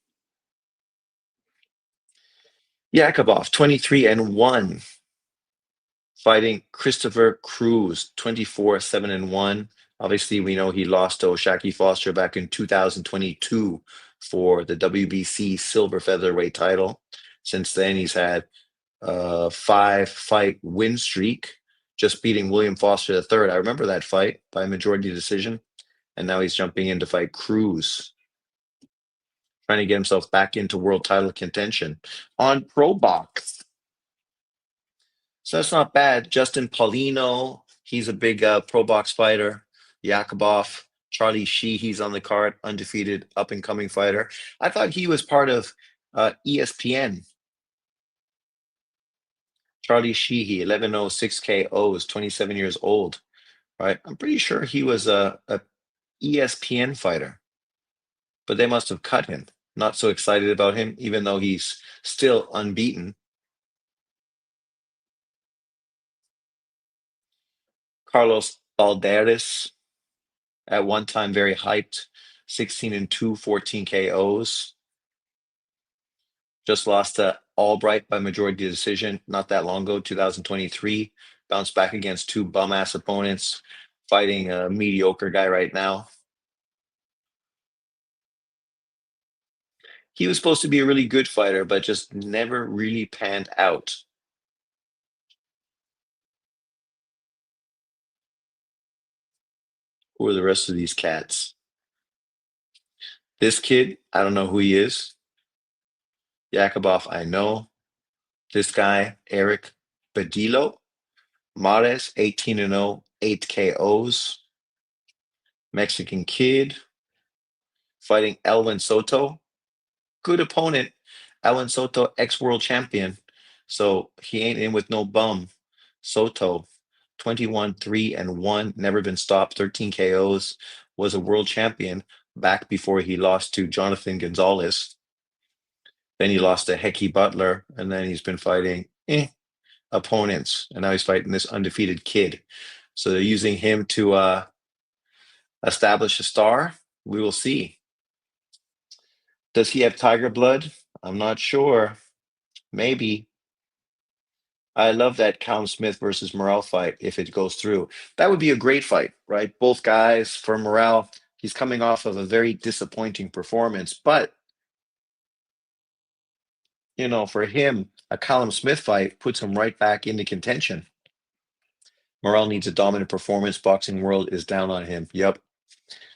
Yakubov, 23-1, fighting Christopher Cruz, 24, 7-1. Obviously, we know he lost to Oshaki Foster back in 2022. for the WBC silver featherweight title. Since then, he's had a 5 fight win streak, just beating William Foster III. I remember that fight by majority decision. And now he's jumping in to fight Cruz, trying to get himself back into world title contention on Pro Box. So that's not bad. Justin Paulino, he's a big Pro Box fighter. Yakubov, Charlie Sheehy's on the card, undefeated up and coming fighter. I thought he was part of ESPN. Charlie Sheehy, 1106 KOs, 27 years old. Right? I'm pretty sure he was a ESPN fighter, but they must have cut him. Not so excited about him, even though he's still unbeaten. Carlos Balderas, at one time very hyped, 16-2, 14 KOs. Just lost to Albright by majority decision not that long ago, 2023. Bounced back against two bum ass opponents, fighting a mediocre guy right now. He was supposed to be a really good fighter, but just never really panned out. Who are the rest of these cats? This kid, I don't know who he is. Yakubov, I know. This guy, Eric Badillo. Mares, 18-0, 8 KOs. Mexican kid fighting Elwin Soto. Good opponent. Elwin Soto, ex-world champion. So he ain't in with no bum. Soto, 21-3-1, never been stopped, 13 KOs, was a world champion back before he lost to Jonathan Gonzalez. Then he lost to Hecky Butler, and then he's been fighting opponents, and now he's fighting this undefeated kid. So they're using him to establish a star. We will see. Does he have tiger blood? I'm not sure. Maybe. I love that Callum Smith versus Morrell fight if it goes through. That would be a great fight, right? Both guys for Morrell. He's coming off of a very disappointing performance, but for him, a Callum Smith fight puts him right back into contention. Morrell needs a dominant performance. Boxing world is down on him. Yep.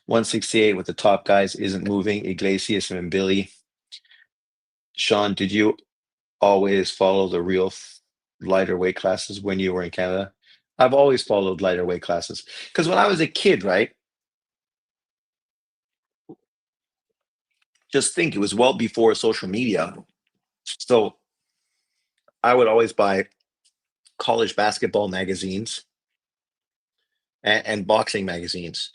168 with the top guys isn't moving. Iglesias and Billy. Sean, did you always follow the real lighter weight classes when you were in Canada? I've always followed lighter weight classes because when I was a kid, right? Just think it was well before social media. So I would always buy college basketball magazines and boxing magazines.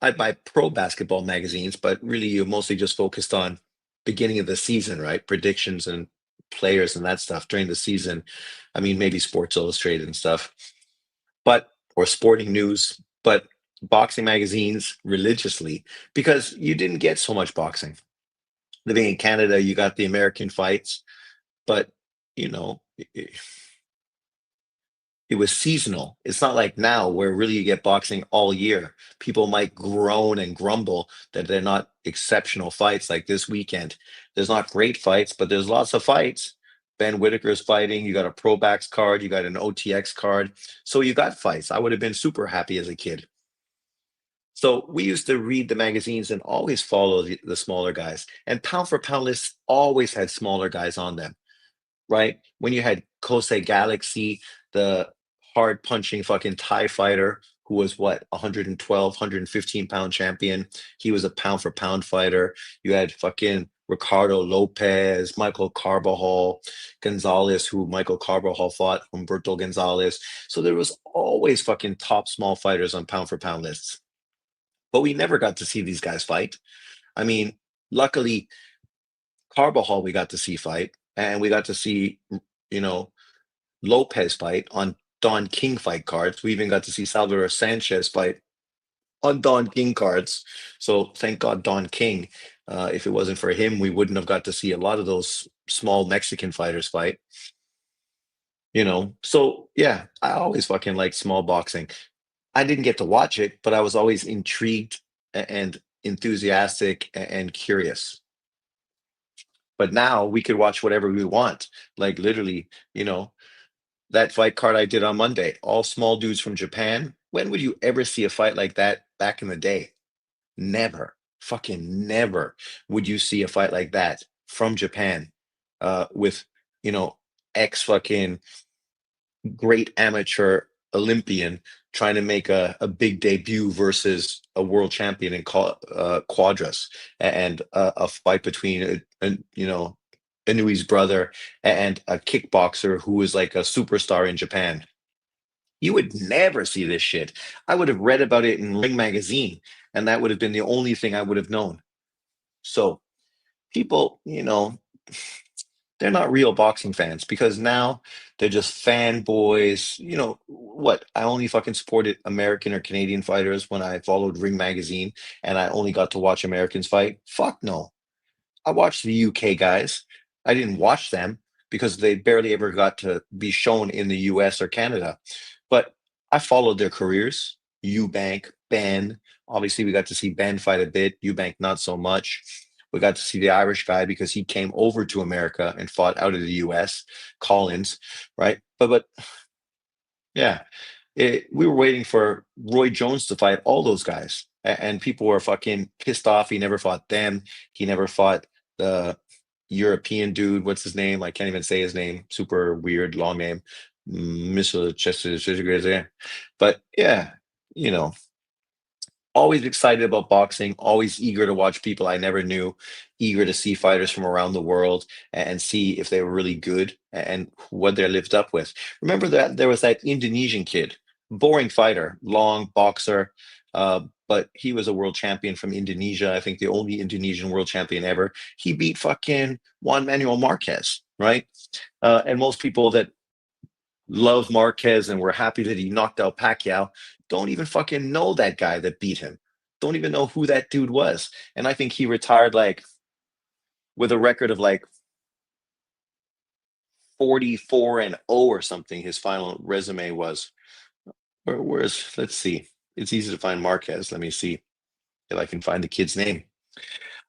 I'd buy pro basketball magazines, but really you mostly just focused on beginning of the season, right? Predictions and players and that stuff during the season. I mean, maybe Sports Illustrated and stuff, but or sporting news, but boxing magazines religiously because you didn't get so much boxing. Living in Canada, you got the American fights, but you know, it was seasonal. It's not like now where really you get boxing all year. People might groan and grumble that they're not exceptional fights like this weekend. There's not great fights, but there's lots of fights. Ben Whittaker's fighting. You got a Pro Backs card. You got an OTX card. So you got fights. I would have been super happy as a kid. So we used to read the magazines and always follow the smaller guys. And pound for pound lists always had smaller guys on them, right? When you had Kosei Galaxy, the hard punching fucking Thai fighter who was what 112, 115 pound champion. He was a pound for pound fighter. You had fucking Ricardo Lopez, Michael Carbajal, Gonzalez, who Michael Carbajal fought, Humberto Gonzalez. So there was always fucking top small fighters on pound for pound lists. But we never got to see these guys fight. I mean, luckily, Carbajal we got to see fight, and we got to see, you know, Lopez fight on Don King fight cards. We even got to see Salvador Sanchez fight on Don King cards. So thank God Don King. If it wasn't for him, we wouldn't have got to see a lot of those small Mexican fighters fight. So yeah, I always fucking liked small boxing. I didn't get to watch it, but I was always intrigued and enthusiastic and curious. But now we could watch whatever we want. Like literally, that fight card I did on Monday, all small dudes from Japan. When would you ever see a fight like that back in the day? Never, fucking never would you see a fight like that from Japan, with, you know, ex fucking great amateur Olympian trying to make a big debut versus a world champion in quadras, and a fight between Inui's brother and a kickboxer who is like a superstar in Japan. You would never see this shit. I would have read about it in Ring magazine, and that would have been the only thing I would have known. So people, they're not real boxing fans because now they're just fanboys. You know what? I only fucking supported American or Canadian fighters when I followed Ring magazine, and I only got to watch Americans fight. Fuck no. I watched the UK guys. I didn't watch them because they barely ever got to be shown in the US or Canada. But I followed their careers. Eubank, Ben. Obviously, we got to see Ben fight a bit. Eubank, not so much. We got to see the Irish guy because he came over to America and fought out of the US, Collins, right? But yeah, we were waiting for Roy Jones to fight all those guys, and people were fucking pissed off. He never fought them. He never fought the European dude. What's his name? I can't even say his name. Super weird, long name. Mr. Chester. But yeah, you know, always excited about boxing, always eager to watch people I never knew, eager to see fighters from around the world and see if they were really good and what they're lived up with. Remember that there was that Indonesian kid, boring fighter, long boxer, but he was a world champion from Indonesia. I think the only Indonesian world champion ever. He beat fucking Juan Manuel Marquez, right? And most people that love Marquez and were happy that he knocked out Pacquiao don't even fucking know that guy that beat him. Don't even know who that dude was. And I think he retired like with a record of like 44 and 0 or something. His final resume was. Where's, let's see. It's easy to find Marquez. Let me see if I can find the kid's name.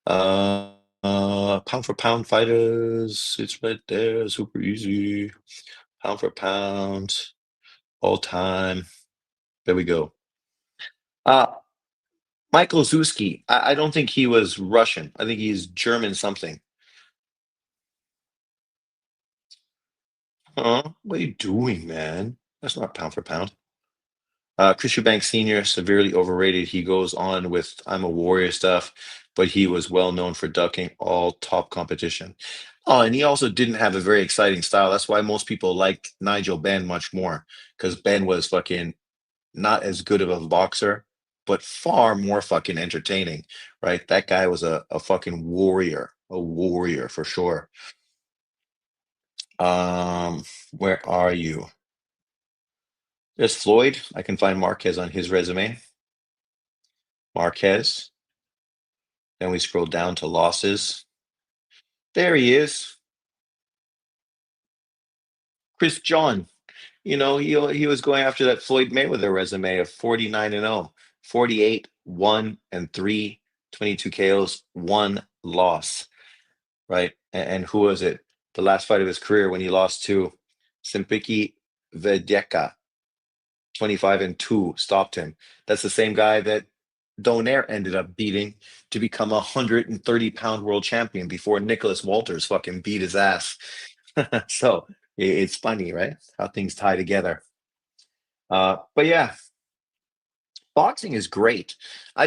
Pound for pound fighters. It's right there. Super easy. Pound for pound. All time. There we go. Uh, Michael Zuski. I don't think he was Russian. I think he's German something. Huh? What are you doing, man? That's not pound for pound. Chris Eubank Sr., severely overrated. He goes on with I'm a Warrior stuff, but he was well known for ducking all top competition. Oh, and he also didn't have a very exciting style. That's why most people liked Nigel Benn much more, because Ben was fucking not as good of a boxer, but far more fucking entertaining, right? That guy was a fucking a warrior for sure. Where are you? There's Floyd. I can find Marquez on his resume. Marquez. Then we scroll down to losses. There he is. Chris John. He was going after that Floyd Mayweather resume of 49 and 0, 48, 1 and 3, 22 KOs, one loss, right? And who was it? The last fight of his career when he lost to Simpiki Vedeka, 25 and 2, stopped him. That's the same guy that Donaire ended up beating to become a 130-pound world champion before Nicholas Walters fucking beat his ass. So it's funny, right? How things tie together. But yeah, boxing is great. I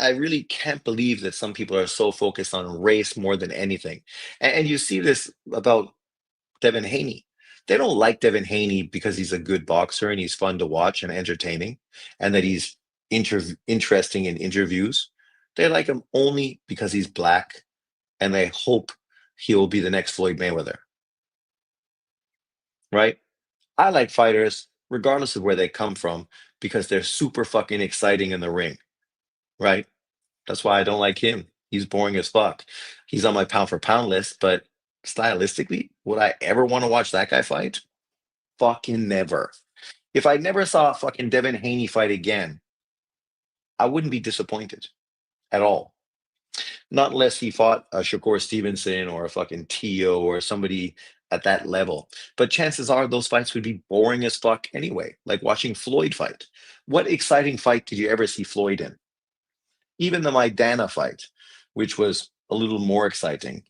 really can't believe that some people are so focused on race more than anything. And you see this about Devin Haney. They don't like Devin Haney because he's a good boxer and he's fun to watch and entertaining, and that he's interesting in interviews. They like him only because he's black, and they hope he will be the next Floyd Mayweather, right? I like fighters regardless of where they come from because they're super fucking exciting in the ring, right? That's why I don't like him. He's boring as fuck. He's on my pound for pound list, but stylistically, would I ever want to watch that guy fight? Fucking never. If I never saw fucking Devin Haney fight again, I wouldn't be disappointed at all. Not unless he fought a Shakur Stevenson or a fucking Tio or somebody at that level. But chances are those fights would be boring as fuck anyway, like watching Floyd fight. What exciting fight did you ever see Floyd in? Even the Maidana fight, which was a little more exciting.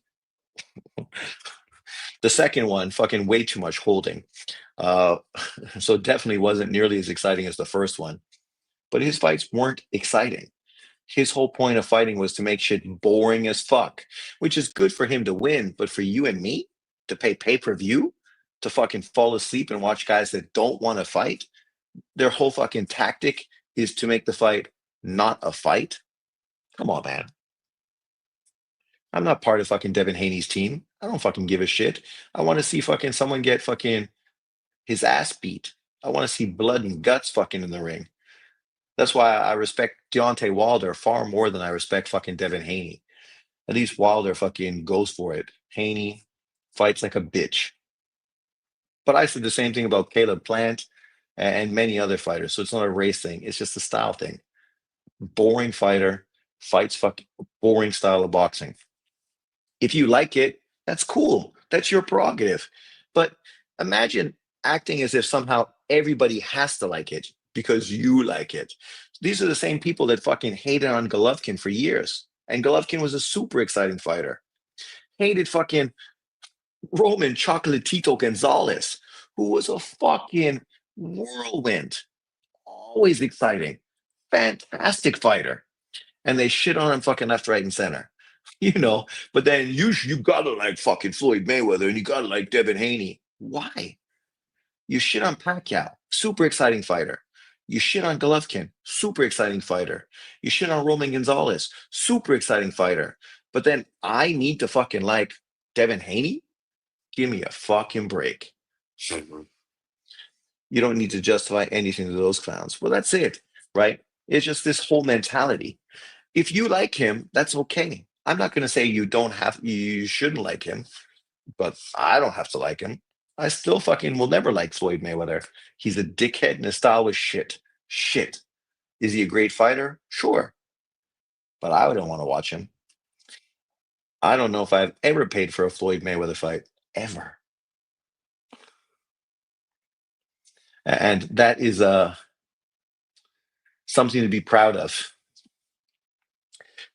The second one, fucking way too much holding. Uh, so definitely wasn't nearly as exciting as the first one. But his fights weren't exciting. His whole point of fighting was to make shit boring as fuck, which is good for him to win, but for you and me to pay-per-view, to fucking fall asleep and watch guys that don't want to fight, their whole fucking tactic is to make the fight not a fight. Come on, man. I'm not part of fucking Devin Haney's team. I don't fucking give a shit. I want to see fucking someone get fucking his ass beat. I want to see blood and guts fucking in the ring. That's why I respect Deontay Wilder far more than I respect fucking Devin Haney. At least Wilder fucking goes for it. Haney fights like a bitch. But I said the same thing about Caleb Plant and many other fighters. So it's not a race thing. It's just a style thing. Boring fighter fights fucking boring style of boxing. If you like it, that's cool. That's your prerogative. But imagine acting as if somehow everybody has to like it because you like it. These are the same people that fucking hated on Golovkin for years. And Golovkin was a super exciting fighter. Hated fucking Roman Chocolatito Gonzalez, who was a fucking whirlwind. Always exciting. Fantastic fighter. And they shit on him fucking left, right, and center. But then you gotta like fucking Floyd Mayweather and you gotta like Devin Haney. Why? You shit on Pacquiao, super exciting fighter. You shit on Golovkin, super exciting fighter. You shit on Roman Gonzalez, super exciting fighter. But then I need to fucking like Devin Haney? Give me a fucking break. You don't need to justify anything to those clowns. Well, that's it, right? It's just this whole mentality. If you like him, that's okay. I'm not going to say you shouldn't like him, but I don't have to like him. I still fucking will never like Floyd Mayweather. He's a dickhead and his style was shit. Shit. Is he a great fighter? Sure. But I don't want to watch him. I don't know if I've ever paid for a Floyd Mayweather fight. Ever. And that is something to be proud of.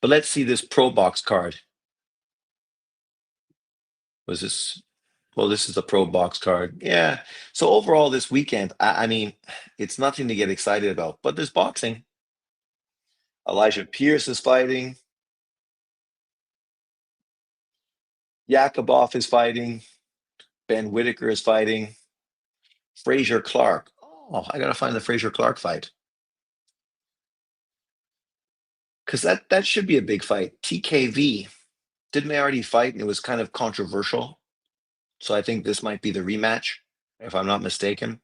But let's see this Pro Box card. Was this? Well, this is the Pro Box card. Yeah. So overall, this weekend, I mean, it's nothing to get excited about, but there's boxing. Elijah Pierce is fighting. Yakubov is fighting. Ben Whittaker is fighting. Frazier Clark. Oh, I gotta find the Frazier Clark fight because that should be a big fight. TKV. Didn't they already fight and it was kind of controversial? So I think this might be the rematch, if I'm not mistaken.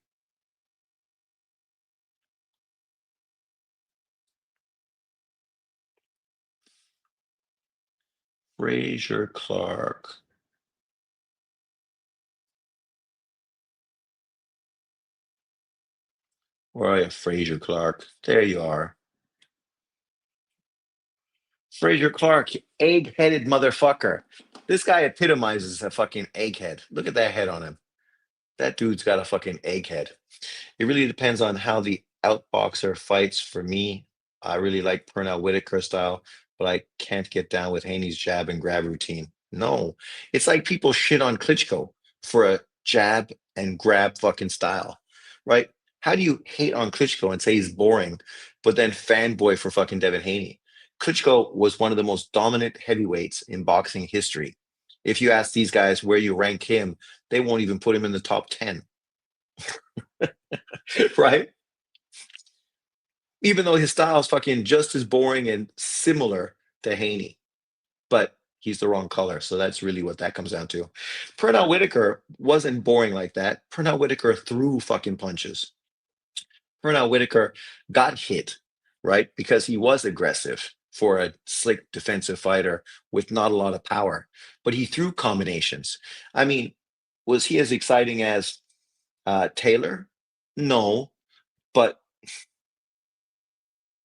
Frazier Clark. Where are you, Frazier Clark? There you are. Frazier Clark, you egg-headed motherfucker. This guy epitomizes a fucking egghead. Look at that head on him. That dude's got a fucking egghead. It really depends on how the outboxer fights. For me, I really like Pernell Whitaker style, but I can't get down with Haney's jab and grab routine. No, it's like people shit on Klitschko for a jab and grab fucking style, right? How do you hate on Klitschko and say he's boring, but then fanboy for fucking Devin Haney? Klitschko was one of the most dominant heavyweights in boxing history. If you ask these guys where you rank him, they won't even put him in the top 10, right? Even though his style is fucking just as boring and similar to Haney, but he's the wrong color. So that's really what that comes down to. Pernell Whitaker wasn't boring like that. Pernell Whitaker threw fucking punches. Pernell Whitaker got hit, right? Because he was aggressive for a slick defensive fighter with not a lot of power, but he threw combinations. I mean, was he as exciting as Taylor? No, but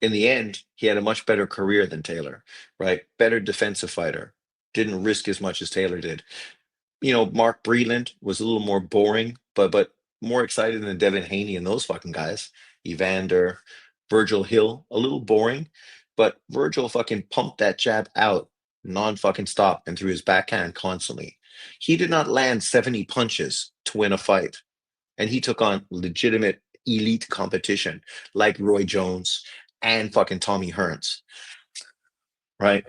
in the end, he had a much better career than Taylor, right? Better defensive fighter. Didn't risk as much as Taylor did. Mark Breland was a little more boring, but more excited than Devin Haney and those fucking guys. Evander, Virgil Hill, a little boring, but Virgil fucking pumped that jab out non-fucking stop and threw his backhand constantly. He did not land 70 punches to win a fight, and he took on legitimate elite competition like Roy Jones and fucking Tommy Hearns, right?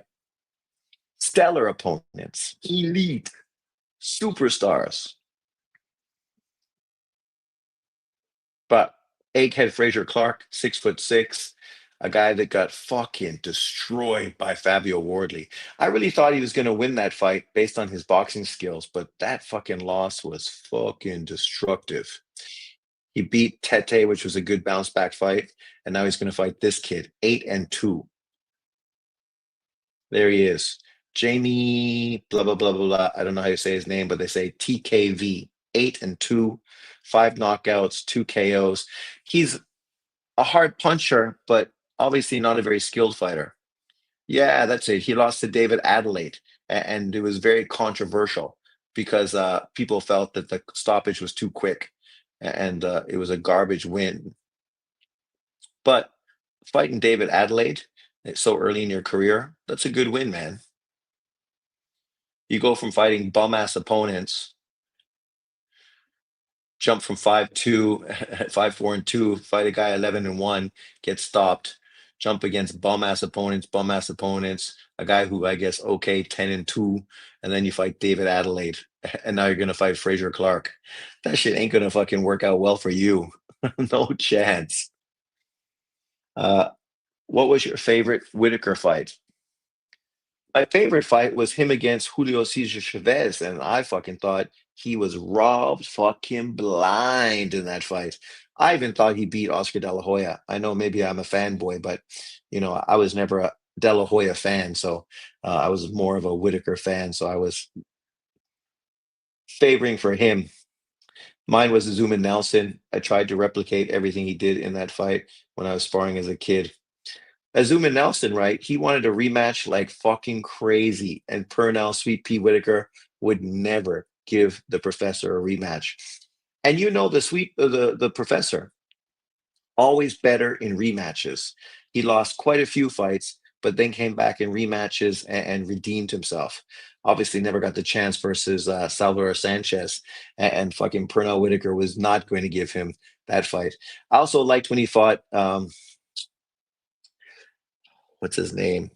Stellar opponents, elite superstars. But egghead Fraser Clark, 6'6", a guy that got fucking destroyed by Fabio Wardley. I really thought he was going to win that fight based on his boxing skills, but that fucking loss was fucking destructive. He beat Tete, which was a good bounce back fight, and now he's going to fight this kid, 8-2. There he is. Jamie, blah, blah, blah, blah, blah. I don't know how you say his name, but they say TKV, 8-2, 5 knockouts, 2 KOs. He's a hard puncher, but obviously not a very skilled fighter. Yeah, that's it. He lost to David Adelaide, and it was very controversial because people felt that the stoppage was too quick, and it was a garbage win. But fighting David Adelaide so early in your career, that's a good win, man. You go from fighting bum ass opponents, jump from 5-2, 5-4-2, fight a guy 11-1, get stopped, jump against bum ass opponents, a guy who I guess okay 10-2, and then you fight David Adelaide, and now you're gonna fight Fraser Clark. That shit ain't gonna fucking work out well for you. No chance. Uh, what was your favorite Whitaker fight? My favorite fight was him against Julio Cesar Chavez, and I fucking thought he was robbed fucking blind in that fight. I even thought he beat Oscar De La Hoya. I know maybe I'm a fanboy, but I was never a De La Hoya fan, so I was more of a Whitaker fan, so I was favoring for him. Mine was Azuma Nelson. I tried to replicate everything he did in that fight when I was sparring as a kid. Azuma Nelson, right? He wanted a rematch like fucking crazy, and Purnell Sweet Pea Whitaker would never give the professor a rematch. And the professor always better in rematches. He lost quite a few fights, but then came back in rematches and redeemed himself. Obviously, never got the chance versus Salvador Sanchez, and fucking Pernell Whitaker was not going to give him that fight. I also liked when he fought. What's his name?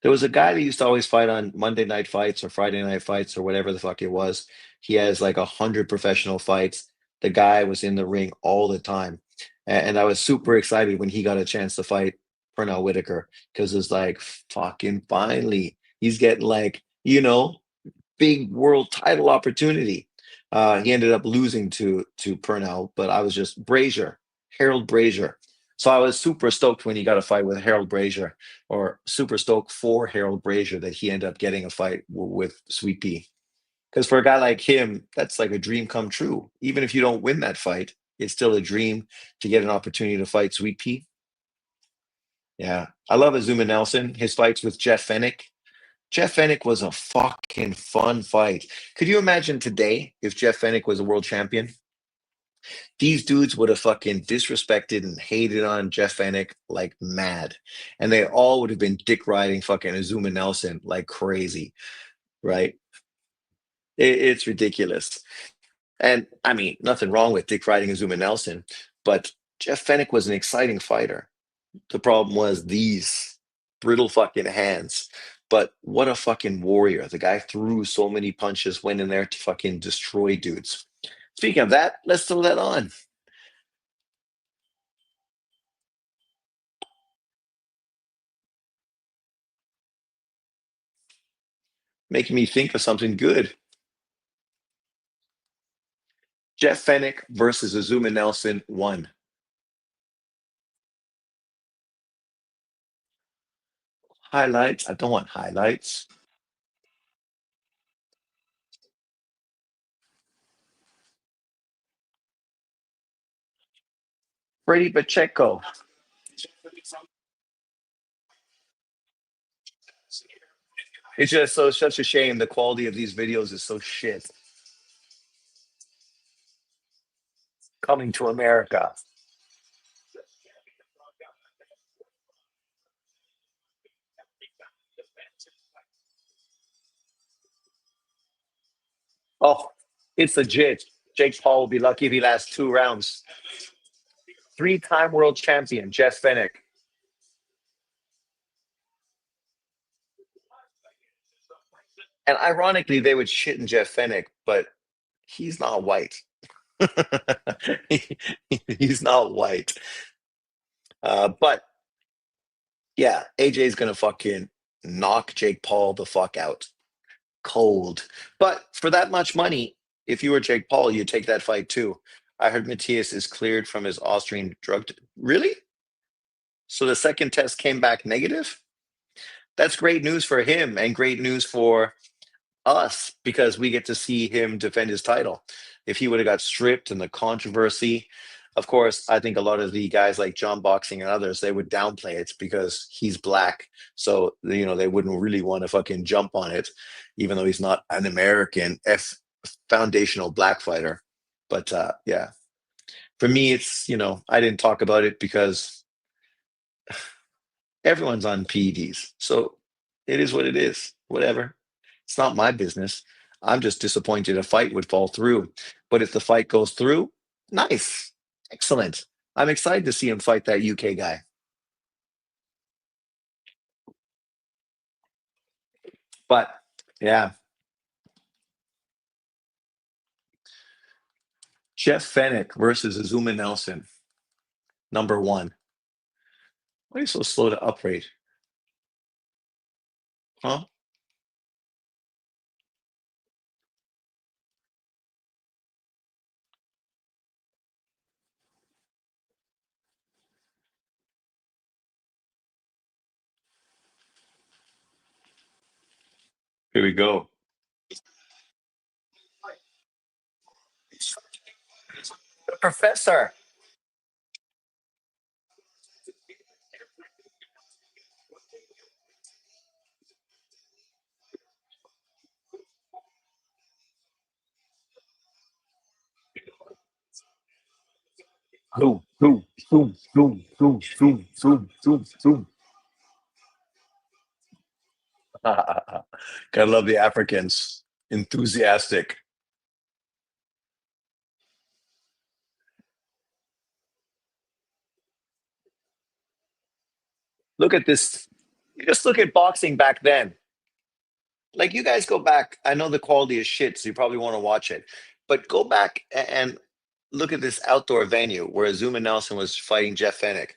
There was a guy that used to always fight on Monday night fights or Friday night fights or whatever the fuck it was. He has like 100 professional fights. The guy was in the ring all the time. And I was super excited when he got a chance to fight Pernell Whitaker because it's like, fucking finally, he's getting like, big world title opportunity. He ended up losing to Purnell, but I was just Brazier, Harold Brazier. So I was super stoked when he got a fight with Harold Brazier, or super stoked for Harold Brazier that he ended up getting a fight with Sweet Pea. Because for a guy like him, that's like a dream come true. Even if you don't win that fight, it's still a dream to get an opportunity to fight Sweet Pea. Yeah, I love Azuma Nelson. His fights with Jeff Fennick. Jeff Fennick was a fucking fun fight. Could you imagine today if Jeff Fennick was a world champion? These dudes would have fucking disrespected and hated on Jeff Fennick like mad. And they all would have been dick riding fucking Azuma Nelson like crazy, right? It's ridiculous. And I mean, nothing wrong with dick riding Azuma Nelson, but Jeff Fennick was an exciting fighter. The problem was these brittle fucking hands. But what a fucking warrior. The guy threw so many punches, went in there to fucking destroy dudes. Speaking of that, let's throw that on. Making me think of something good. Jeff Fennick versus Azuma Nelson won. Highlights. I don't want highlights. Brady Pacheco. It's just so such a shame. The quality of these videos is so shit. Coming to America. Oh, it's legit. Jake Paul will be lucky if he lasts 2 rounds. Three-time world champion, Jeff Fennick. And ironically, they would shit in Jeff Fennick, but he's not white. He- he's not white. But yeah, AJ's gonna fucking knock Jake Paul the fuck out. Cold. But for that much money, if you were Jake Paul, you'd take that fight too. I heard Matthias is cleared from his Austrian drug. Really? So the second test came back negative? That's great news for him and great news for us because we get to see him defend his title. If he would have got stripped and the controversy, of course, I think a lot of the guys like John Boxing and others, they would downplay it because he's black. So, they wouldn't really want to fucking jump on it, even though he's not an American foundational black fighter. But yeah, for me, I didn't talk about it because everyone's on PEDs. So it is what it is. Whatever. It's not my business. I'm just disappointed a fight would fall through. But if the fight goes through, nice. Excellent. I'm excited to see him fight that UK guy. But yeah, Jeff Fennick versus Azuma Nelson, number one. Why are you so slow to upgrade? Huh? Here we go. Professor. Boom, boom, boom, boom, boom, boom, boom, boom, boom. Gotta love the Africans. Enthusiastic. Look at this. You just look at boxing back then. Like you guys go back. I know the quality is shit, so you probably want to watch it. But go back and look at this outdoor venue where Zuma Nelson was fighting Jeff Fennick.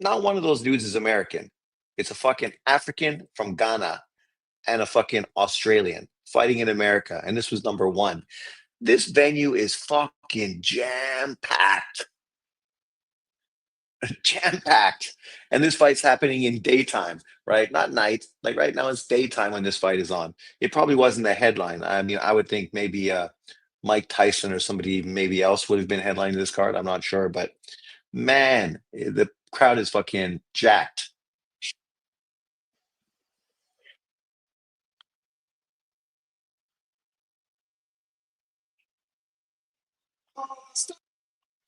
Not one of those dudes is American. It's a fucking African from Ghana and a fucking Australian fighting in America. And this was number one. This venue is fucking jam packed. Jam packed. And this fight's happening in daytime, right? Not night. Like right now, it's daytime when this fight is on. It probably wasn't the headline. I mean, I would think maybe Mike Tyson or somebody maybe else would have been headlining this card. I'm not sure, but man, the crowd is fucking jacked.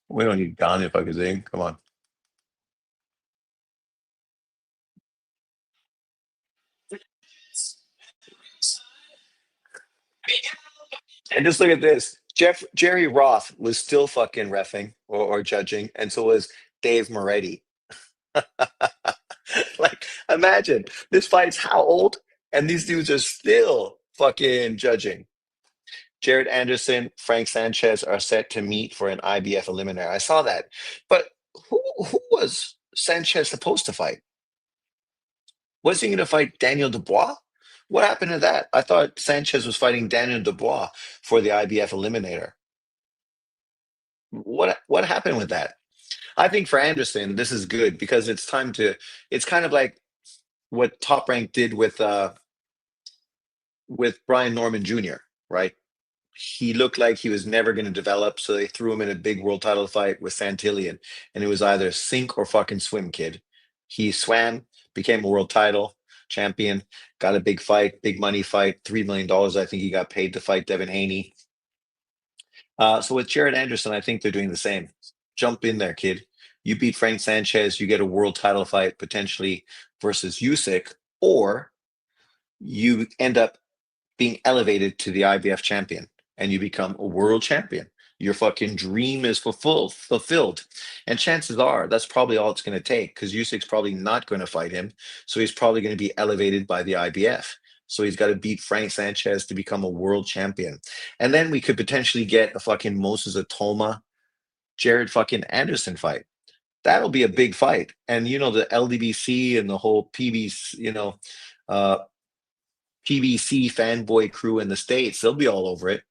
We don't need Gane if I could sing. Come on. And just look at this. Jerry Roth was still fucking refing or judging, and so was Dave Moretti. Like, imagine this fight's how old, and these dudes are still fucking judging. Jared Anderson, Frank Sanchez are set to meet for an IBF eliminator. I saw that, but who was Sanchez supposed to fight? Was he going to fight Daniel Dubois? What happened to that? I thought Sanchez was fighting Daniel Dubois for the IBF eliminator. What happened with that? I think for Anderson, this is good because it's time to. It's kind of like what Top Rank did with Brian Norman Jr. Right? he looked like he was never going to develop, so they threw him in a big world title fight with Santillan, and it was either sink or fucking swim, kid. He swam, became a world title champion, got a big fight, big money fight, $3 million. I think he got paid to fight Devin Haney. So with Jared Anderson, I think they're doing the same. Jump in there, kid. You beat Frank Sanchez, you get a world title fight potentially versus Usyk, or you end up being elevated to the IBF champion and you become a world champion. Your fucking dream is fulfilled. And chances are that's probably all it's going to take because Usyk's probably not going to fight him. So he's probably going to be elevated by the IBF. So he's got to beat Frank Sanchez to become a world champion. And then we could potentially get a fucking Moses Atoma, Jared fucking Anderson fight. That'll be a big fight. And you know, the LDBC and the whole PBC, uh, PBC fanboy crew in the States, they'll be all over it,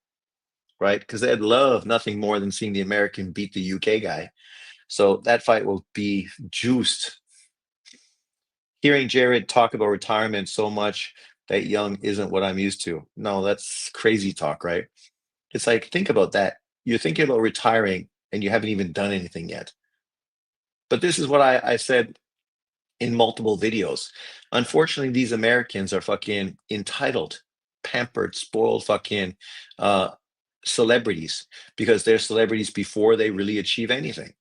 right? Because they'd love nothing more than seeing the American beat the UK guy. So that fight will be juiced. Hearing Jared talk about retirement so much that young isn't what I'm used to. No, that's crazy talk, right? It's like, think about that. You're thinking about retiring and you haven't even done anything yet. But this is what I said in multiple videos. Unfortunately, these Americans are fucking entitled, pampered, spoiled fucking uh, celebrities because they're celebrities before they really achieve anything.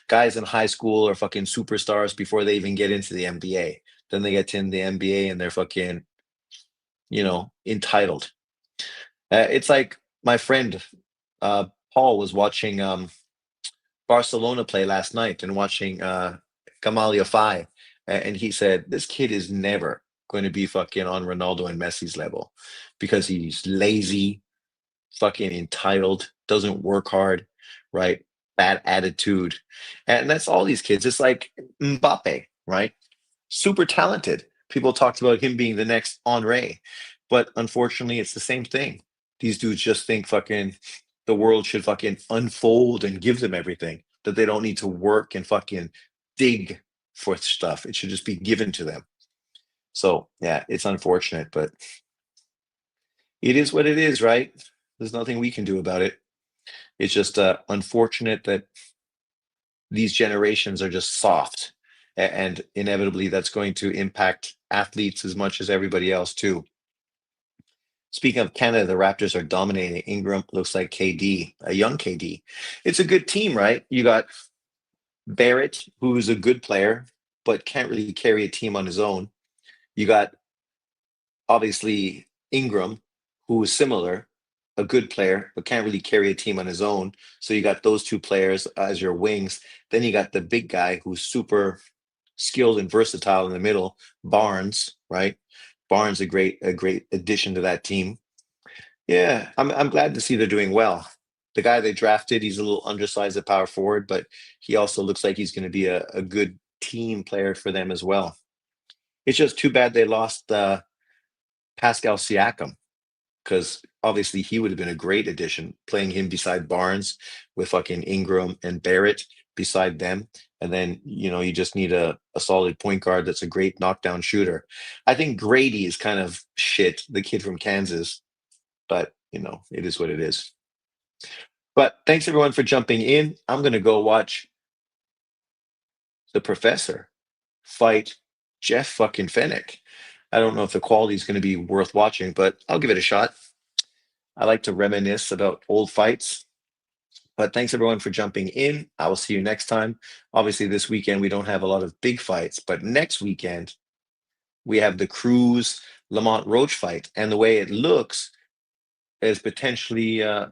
Guys in high school are fucking superstars before they even get into the NBA. Then they get to in the NBA and they're fucking, entitled. It's like my friend uh, Paul was watching Barcelona play last night and watching Gamaliel Fai, and he said this kid is never going to be fucking on Ronaldo and Messi's level because he's lazy, fucking entitled, doesn't work hard, right? Bad attitude, and that's all these kids. It's like Mbappe, right? Super talented. People talked about him being the next Henri, but unfortunately, it's the same thing. These dudes just think fucking the world should fucking unfold and give them everything, that they don't need to work and fucking dig for stuff. It should just be given to them. So, yeah, it's unfortunate, but it is what it is, right? There's nothing we can do about it. It's just unfortunate that these generations are just soft. And inevitably, that's going to impact athletes as much as everybody else, too. Speaking of Canada, the Raptors are dominating. Ingram looks like KD, a young KD. It's a good team, right? You got Barrett, who's a good player, but can't really carry a team on his own. You got obviously Ingram, who is similar, a good player, but can't really carry a team on his own. So you got those two players as your wings. Then you got the big guy who's super skilled and versatile in the middle, Barnes, right? Barnes a great addition to that team. Yeah, I'm glad to see they're doing well. The guy they drafted, he's a little undersized at power forward, but he also looks like he's going to be a good team player for them as well. It's just too bad they lost Pascal Siakam because obviously he would have been a great addition playing him beside Barnes with fucking Ingram and Barrett beside them. And then, you just need a solid point guard that's a great knockdown shooter. I think Grady is kind of shit, the kid from Kansas, but it is what it is. But thanks everyone for jumping in. I'm gonna go watch the professor fight Jeff fucking Fennick. I don't know if the quality is gonna be worth watching, but I'll give it a shot. I like to reminisce about old fights. But thanks everyone for jumping in. I will see you next time. Obviously, this weekend we don't have a lot of big fights, but next weekend we have the Cruz Lamont Roach fight, and the way it looks is potentially. Oh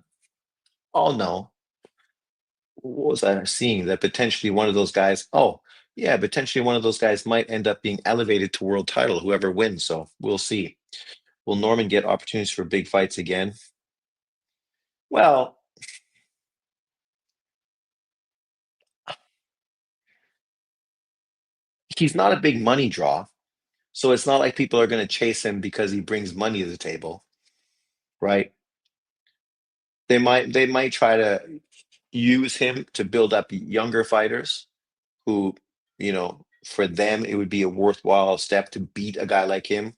no, what was I seeing? That potentially one of those guys. Oh, yeah, potentially one of those guys might end up being elevated to world title, whoever wins. So we'll see. Will Norman get opportunities for big fights again? Well, he's not a big money draw. So it's not like people are going to chase him because he brings money to the table, right? They might try to use him to build up younger fighters who, for them it would be a worthwhile step to beat a guy like him.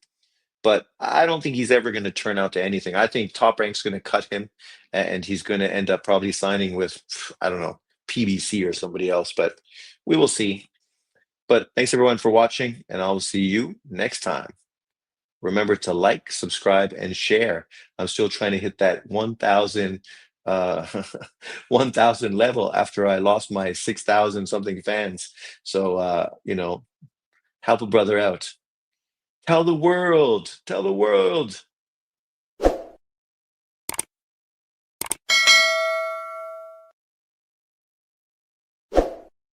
but I don't think he's ever going to turn out to anything. I think Top Rank's going to cut him, and he's going to end up probably signing with, I don't know, PBC or somebody else, but we will see. But thanks everyone for watching, and I'll see you next time. Remember to like, subscribe, and share. I'm still trying to hit that 1,000 uh 1,000 level after I lost my 6,000 something fans. So help a brother out. Tell the world. Tell the world.